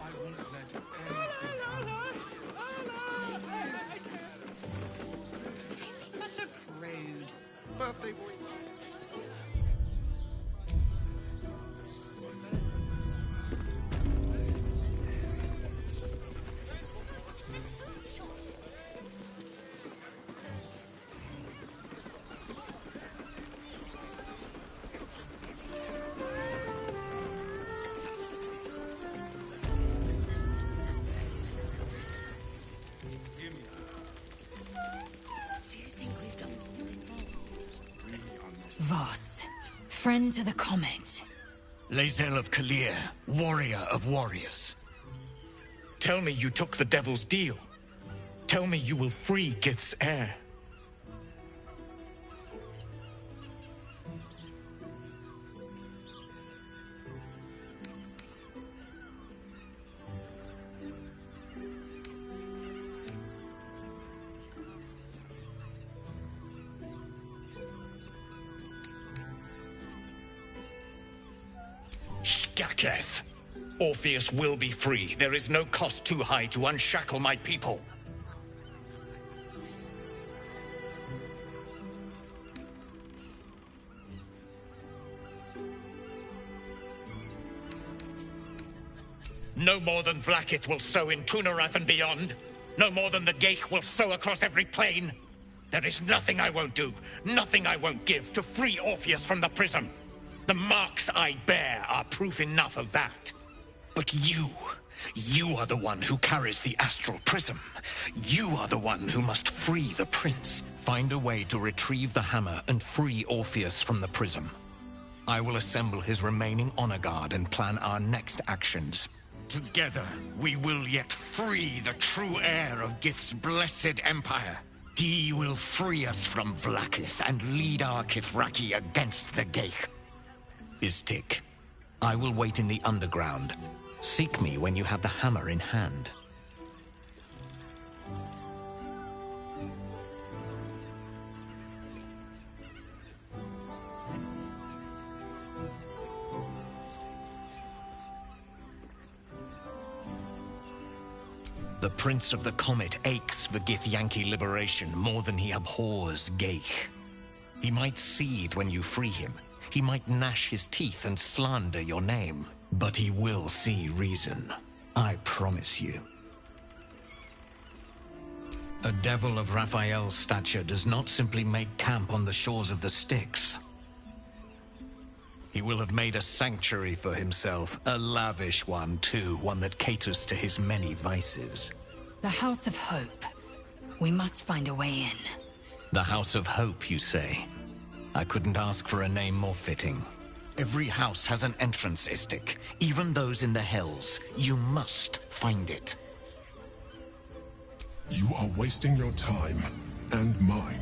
I won't let anything happen. Such a prude. Birthday boy. Voss, friend to the comet. Lae'zel of Kalir, warrior of warriors. Tell me you took the devil's deal. Tell me you will free Gith's heir. Skaketh. Orpheus will be free. There is no cost too high to unshackle my people. No more than Vlaakith will sow in Tunarath and beyond. No more than the Geich will sow across every plain. There is nothing I won't do, nothing I won't give to free Orpheus from the prism. The marks I bear are proof enough of that. But you are the one who carries the astral prism. You are the one who must free the prince. Find a way to retrieve the hammer and free Orpheus from the prism. I will assemble his remaining honor guard and plan our next actions. Together, we will yet free the true heir of Gith's blessed empire. He will free us from Vlaakith and lead our Kith'raki against the Geich. Istik, I will wait in the underground. Seek me when you have the hammer in hand. The Prince of the Comet aches for Githyanki liberation more than he abhors Geich. He might seethe when you free him. He might gnash his teeth and slander your name. But he will see reason. I promise you. A devil of Raphael's stature does not simply make camp on the shores of the Styx. He will have made a sanctuary for himself, a lavish one too, one that caters to his many vices. The House of Hope. We must find a way in. The House of Hope, you say? I couldn't ask for a name more fitting. Every house has an entrance, Istik. Even those in the Hells. You must find it. You are wasting your time, and mine.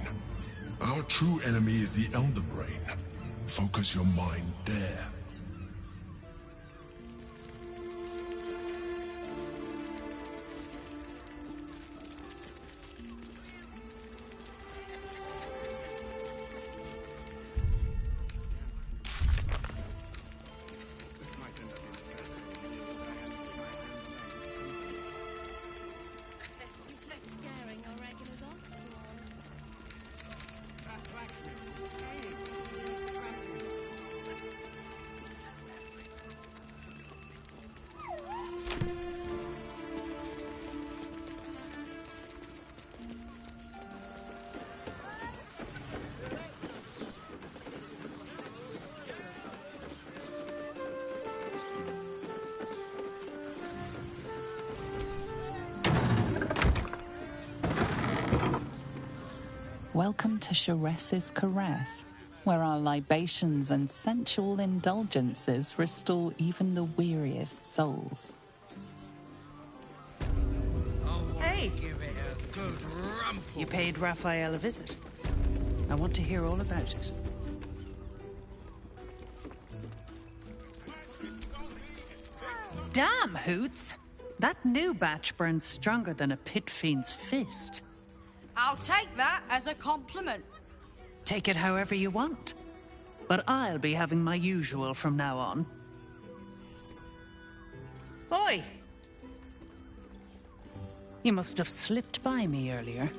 Our true enemy is the Elder Brain. Focus your mind there. Welcome to Sharess's Caress, where our libations and sensual indulgences restore even the weariest souls. Hey! You paid Raphael a visit. I want to hear all about it. Damn, Hoots! That new batch burns stronger than a pit fiend's fist. I'll take that as a compliment. Take it however you want. But I'll be having my usual from now on. Oi! You must have slipped by me earlier.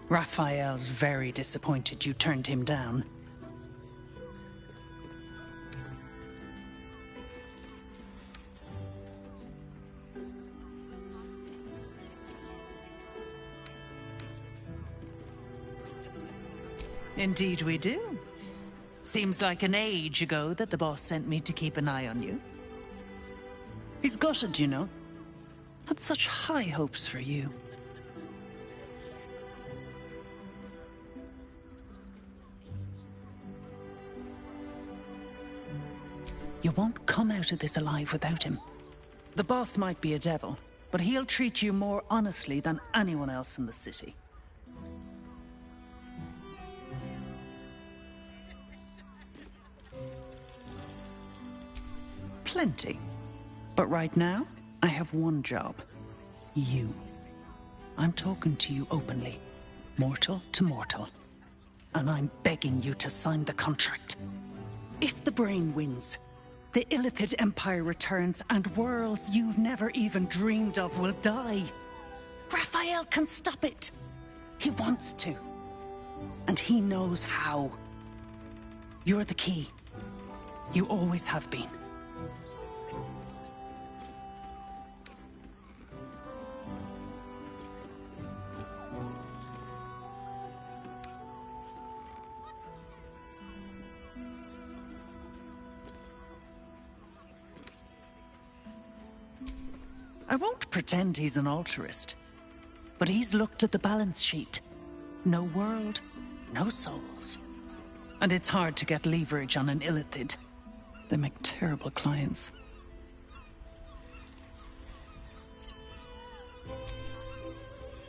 Raphael's very disappointed you turned him down. Indeed we do. Seems like an age ago that the boss sent me to keep an eye on you. He's gutted, you know. Had such high hopes for you. You won't come out of this alive without him. The boss might be a devil, but he'll treat you more honestly than anyone else in the city. Plenty. But right now, I have one job. You. I'm talking to you openly. Mortal to mortal. And I'm begging you to sign the contract. If the brain wins, the Illithid Empire returns and worlds you've never even dreamed of will die. Raphael can stop it. He wants to. And he knows how. You're the key. You always have been. I won't pretend he's an altruist, but he's looked at the balance sheet. No world, no souls. And it's hard to get leverage on an Illithid. They make terrible clients.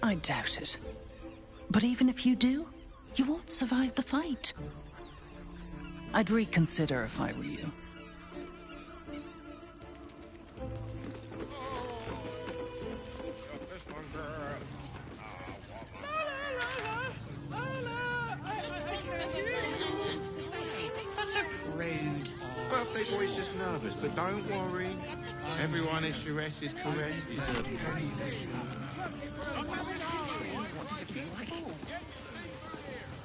I doubt it. But even if you do, you won't survive the fight. I'd reconsider if I were you. Birthday boy's just nervous, but don't worry. Everyone at Sharess's caress deserves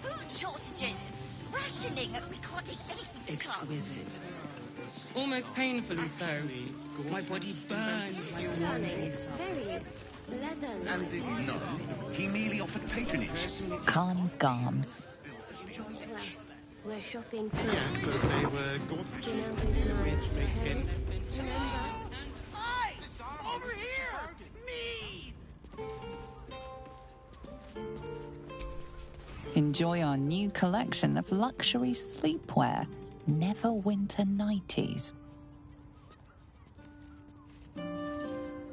Food shortages, rationing, we can't eat anything. Exquisite. Almost painfully so. My body burns like Very leather. And did you know? He merely offered patronage. Calms Garms. We're shopping for Yes, but they were gorgeous, which makes hints. Hey! Over here! Me! Enjoy our new collection of luxury sleepwear, Neverwinter Nighties.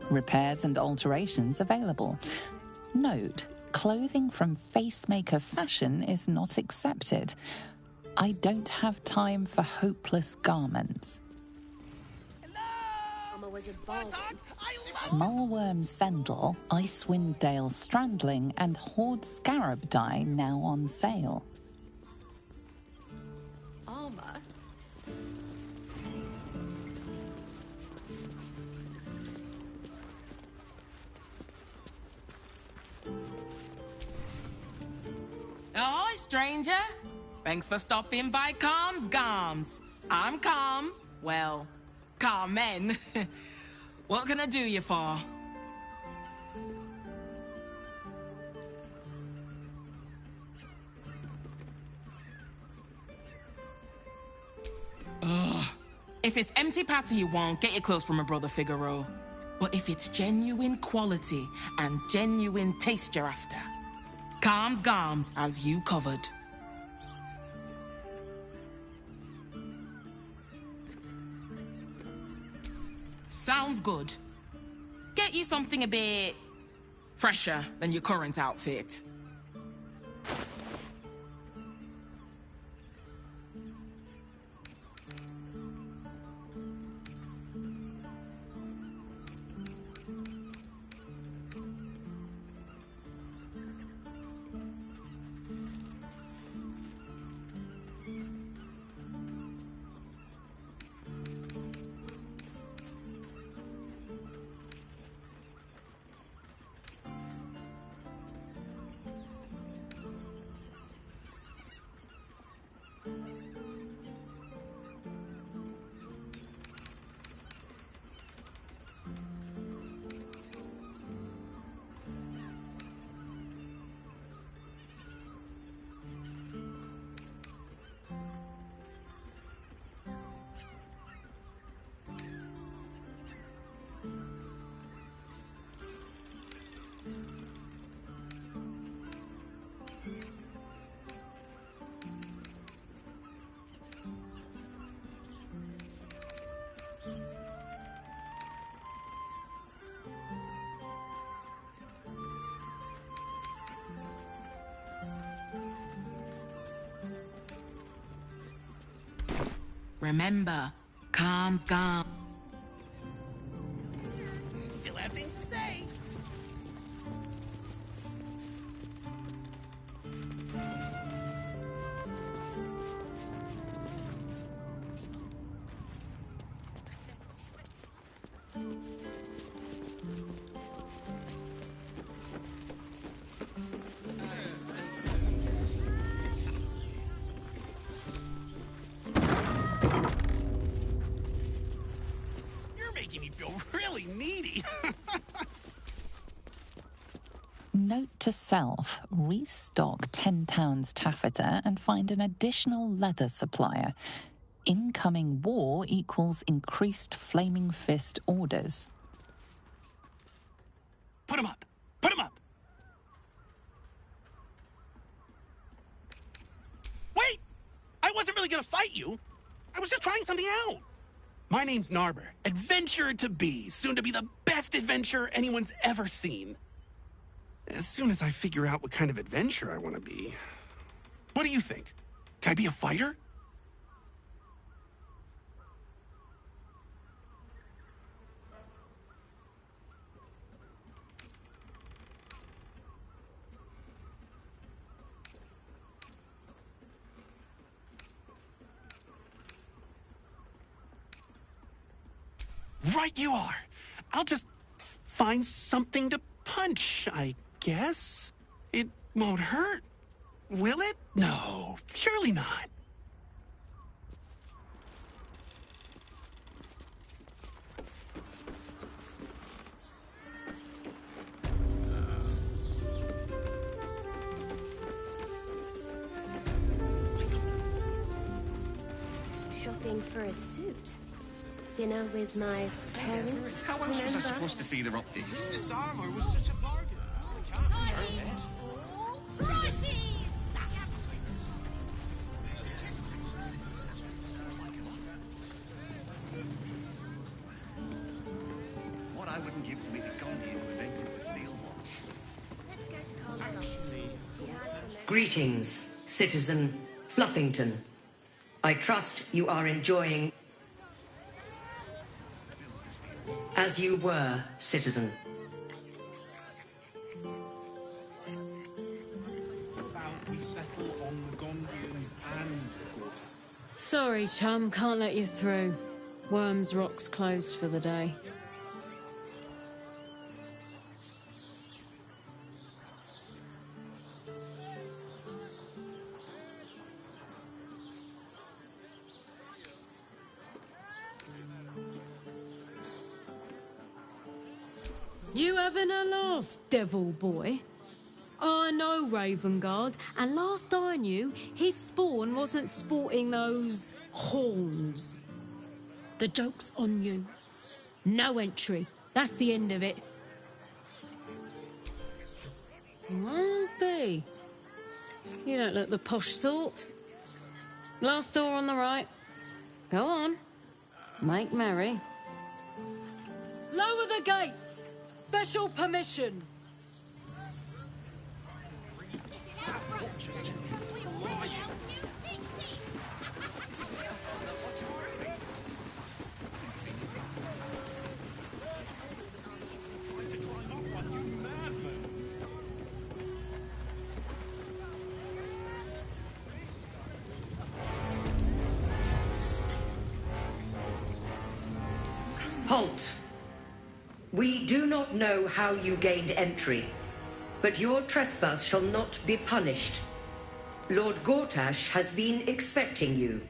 Repairs and alterations available. Note, clothing from Facemaker Fashion is not accepted. I don't have time for hopeless garments. Mama was a bargain. Mulworm Sendel, Icewind Dale Strandling, and Horde Scarab dye now on sale. Armor? Ahoy, stranger! Thanks for stopping by Calm's Garms. I'm Calm. Well, Carmen. What can I do you for? Ugh. If it's empty patty you want, get your clothes from my brother Figaro. But if it's genuine quality and genuine taste you're after, Calm's Garms has you covered. Sounds good. Get you something a bit fresher than your current outfit. Remember, Calm's gone. Still have things to say. Note to self, restock 10 towns taffeta and find an additional leather supplier. Incoming war equals increased Flaming Fist orders. Put him up! Put him up! Wait! I wasn't really gonna fight you. I was just trying something out. My name's Narber, adventurer to be, soon to be the best adventurer anyone's ever seen. As soon as I figure out what kind of adventurer I want to be. What do you think? Can I be a fighter? Right you are. I'll just find something to punch, I guess. It won't hurt, will it? No, surely not. Shopping for a suit. Dinner with my parents. How else was I supposed to see the optics? This armor was such a bargain. I can't return it. What I wouldn't give to meet the Gondian who invented the steel watch. Let's go to Comstock. Greetings, citizen Fluffington. I trust you are enjoying as you were, citizen. We settle on the Gondians and Sorry, chum, can't let you through. Wyrm's Rock's closed for the day. You having a laugh, devil boy? I know Ravengard, and last I knew, his spawn wasn't sporting those horns. The joke's on you. No entry. That's the end of it. Won't be. You don't look the posh sort. Last door on the right. Go on. Make merry. Lower the gates! Special permission! Halt! We do not know how you gained entry, but your trespass shall not be punished. Lord Gortash has been expecting you.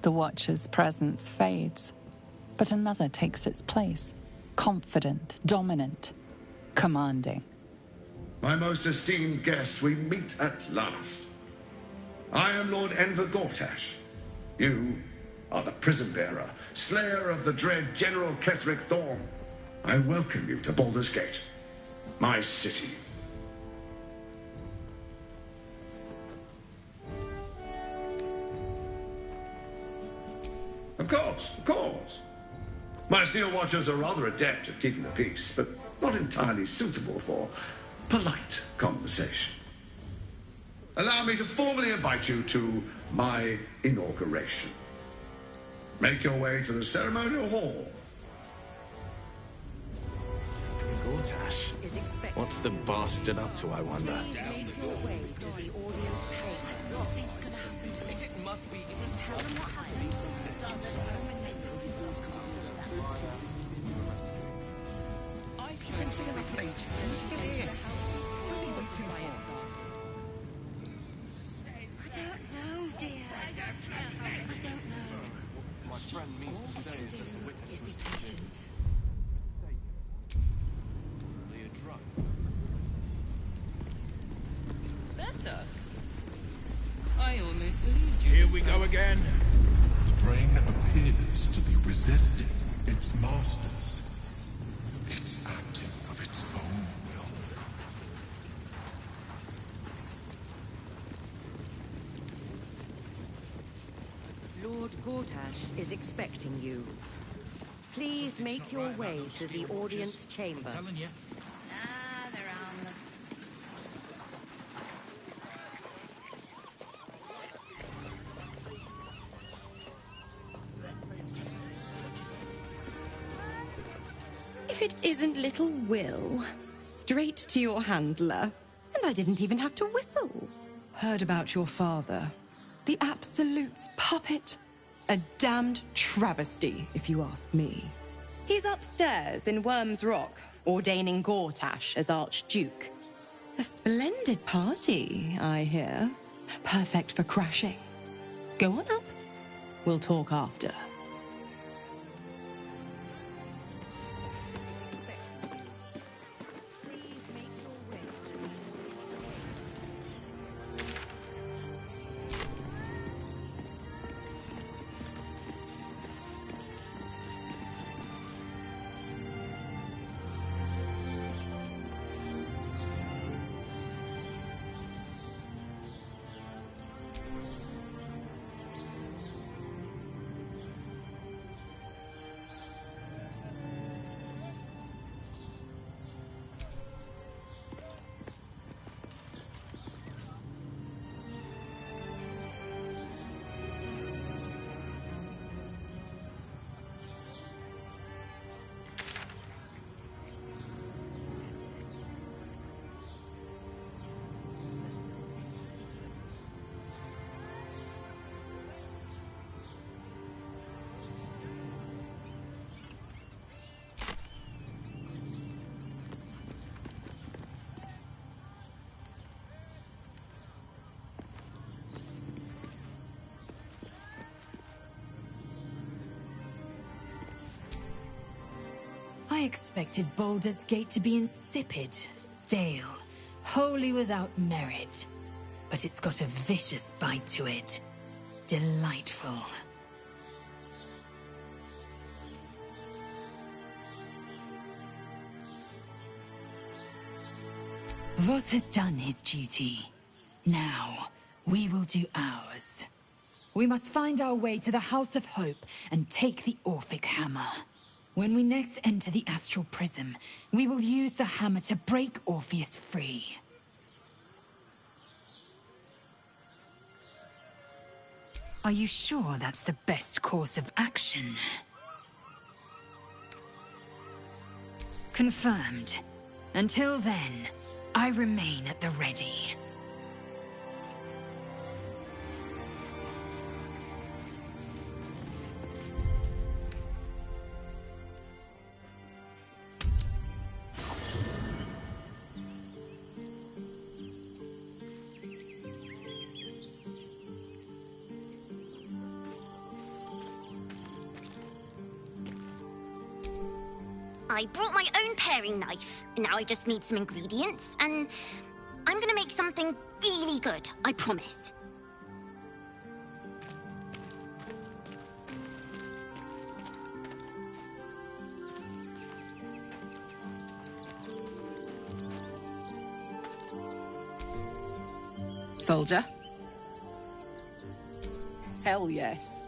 The Watcher's presence fades, but another takes its place. Confident, dominant, commanding. My most esteemed guest, we meet at last. I am Lord Enver Gortash. You are the prison-bearer, slayer of the dread General Kith'rak Thorn. I welcome you to Baldur's Gate, my city. Of course. My Steel Watchers are rather adept at keeping the peace, but not entirely suitable for polite conversation. Allow me to formally invite you to my inauguration. Make your way to the ceremonial hall. Gortash. What's the bastard up to, I wonder? You've been seeing that for ages, and you're still here. What are you waiting for? I don't know, dear. I don't know. my friend means to say is that the witness was patient. Leah drunk. matter? I almost believed you. Here we go again. The brain appears to be resisting its masters. It's acting of its own will. Lord Gortash is expecting you. Please make your way to the audience chamber. Nah, they're harmless. If it isn't little Will, straight to your handler. And I didn't even have to whistle. Heard about your father. The Absolute's puppet. A damned travesty, if you ask me. He's upstairs in Wyrm's Rock, ordaining Gortash as Archduke. A splendid party, I hear. Perfect for crashing. Go on up. We'll talk after. I expected Baldur's Gate to be insipid, stale, wholly without merit. But it's got a vicious bite to it. Delightful. Voss has done his duty. Now, we will do ours. We must find our way to the House of Hope and take the Orphic Hammer. When we next enter the Astral Prism, we will use the hammer to break Orpheus free. Are you sure that's the best course of action? Confirmed. Until then, I remain at the ready. I brought my own paring knife. Now I just need some ingredients, and I'm gonna make something really good, I promise. Soldier? Hell yes.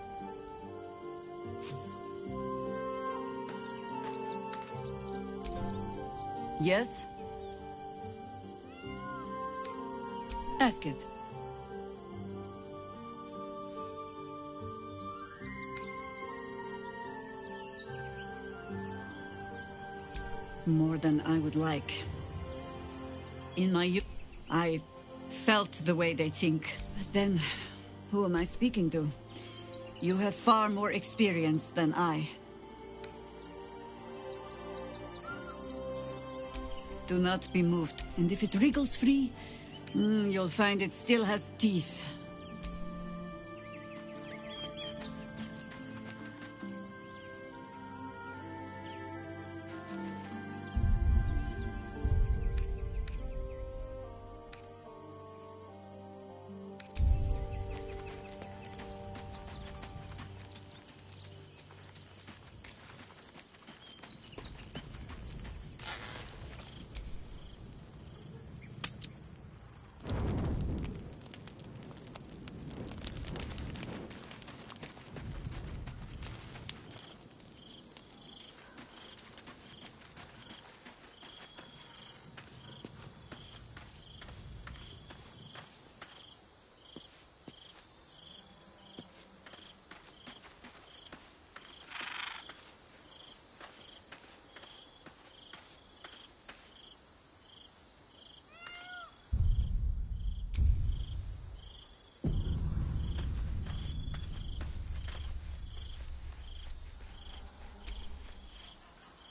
Yes? Ask it. More than I would like. In my youth, I felt the way they think. But then, who am I speaking to? You have far more experience than I. Do not be moved. And if it wriggles free, you'll find it still has teeth.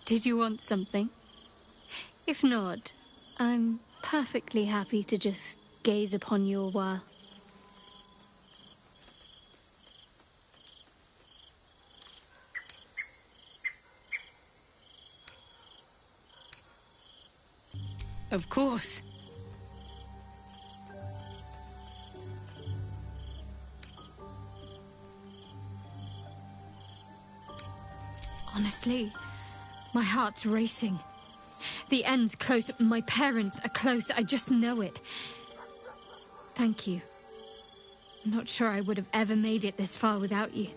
Did you want something? If not, I'm perfectly happy to just gaze upon you a while. Of course. Honestly, my heart's racing. The end's close. My parents are close. I just know it. Thank you. I'm not sure I would have ever made it this far without you.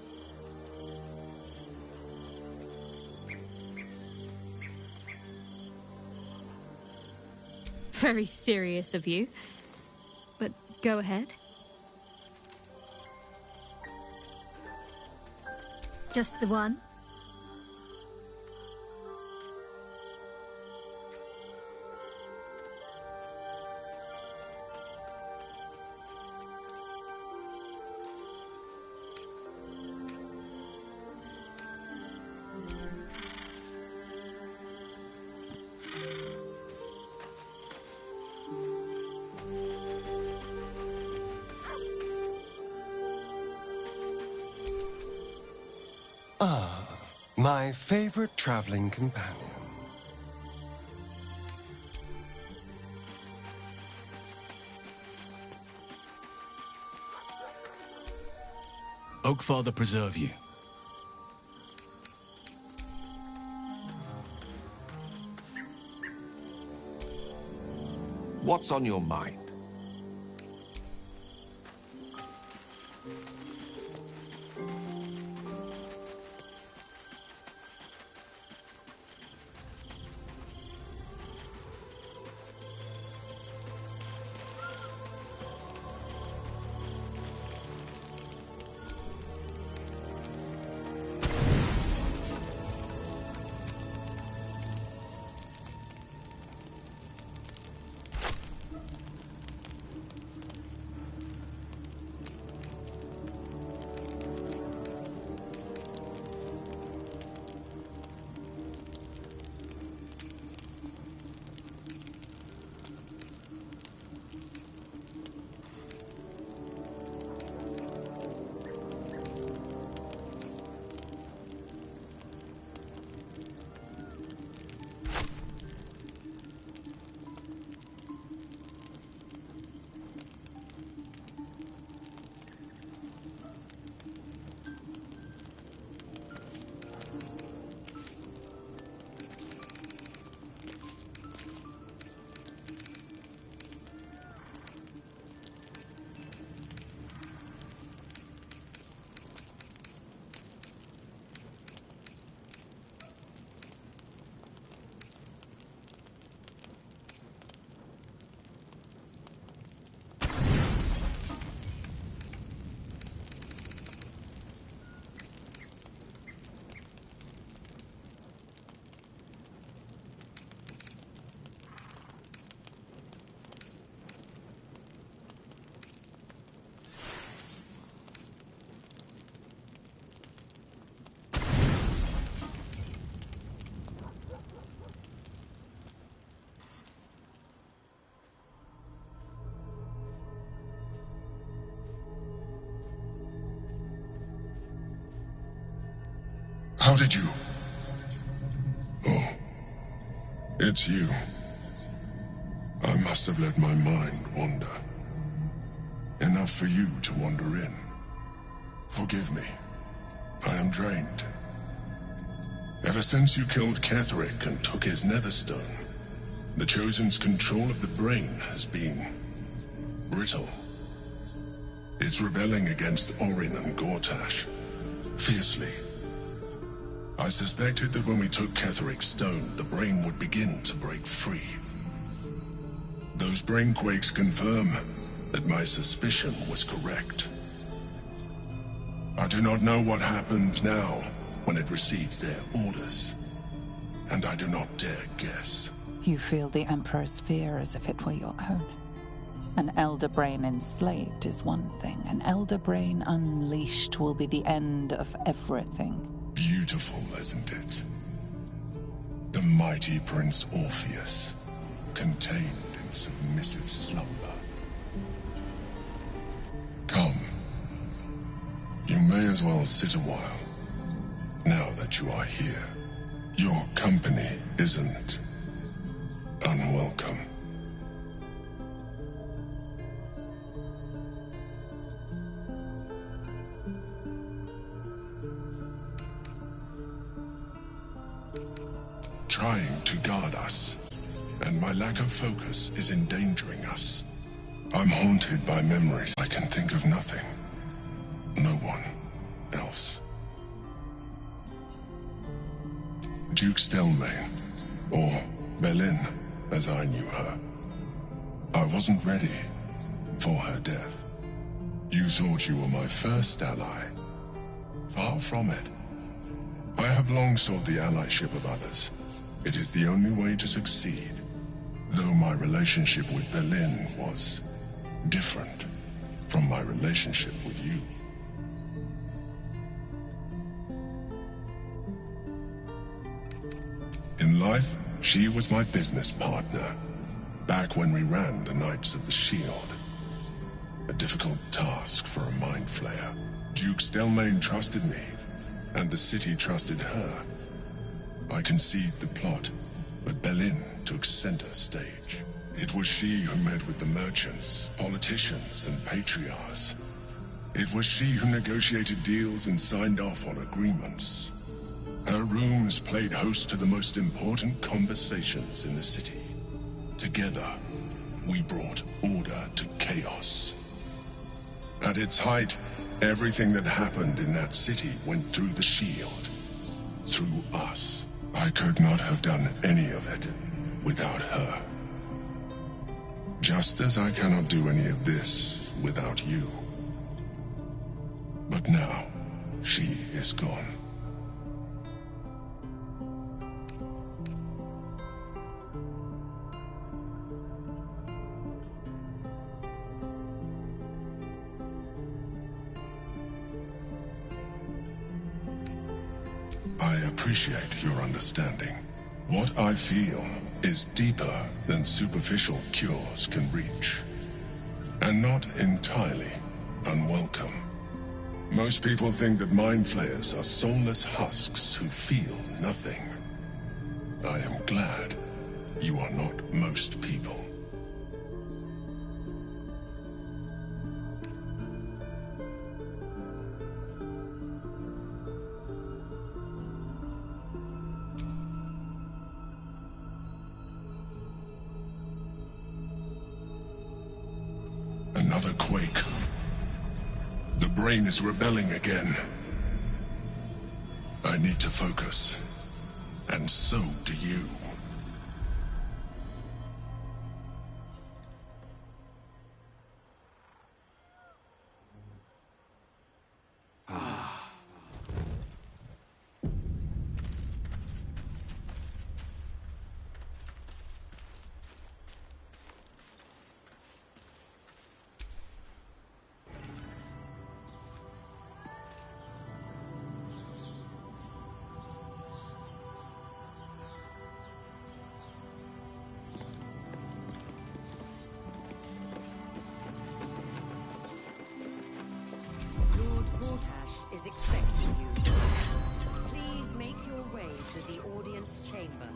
Very serious of you. But go ahead. Just the one? Ah, my favorite traveling companion. Oakfather preserve you. What's on your mind? How did you? Oh, it's you. I must have let my mind wander. Enough for you to wander in. Forgive me. I am drained. Ever since you killed Kith'rak and took his netherstone, the Chosen's control of the brain has been brittle. It's rebelling against Orin and Gortash, fiercely. I suspected that when we took Kith'rak's stone, the brain would begin to break free. Those brain quakes confirm that my suspicion was correct. I do not know what happens now when it receives their orders, and I do not dare guess. You feel the Emperor's fear as if it were your own. An elder brain enslaved is one thing. An elder brain unleashed will be the end of everything. Beautiful, isn't it? The mighty Prince Orpheus, contained in submissive slumber. Come. You may as well sit a while, now that you are here. Your company isn't unwelcome. Trying to guard us, and my lack of focus is endangering us. I'm haunted by memories. I can think of nothing. No one else. Duke Stelmane, or Belin, as I knew her. I wasn't ready for her death. You thought you were my first ally. Far from it. I have long sought the allyship of others. It is the only way to succeed, though my relationship with Belin was different from my relationship with you. In life, she was my business partner, back when we ran the Knights of the Shield. A difficult task for a mind flayer. Duke Stelmane trusted me, and the city trusted her. I conceived the plot, but Belin took center stage. It was she who met with the merchants, politicians, and patriarchs. It was she who negotiated deals and signed off on agreements. Her rooms played host to the most important conversations in the city. Together, we brought order to chaos. At its height, everything that happened in that city went through the shield. Through us. I could not have done any of it without her. Just as I cannot do any of this without you. But now, she is gone. I appreciate your understanding. What I feel is deeper than superficial cures can reach, and not entirely unwelcome. Most people think that mind flayers are soulless husks who feel nothing. I am glad you are not most people. Another quake. The brain is rebelling again. I need to focus. And so do you. Is expecting you. Please make your way to the audience chamber.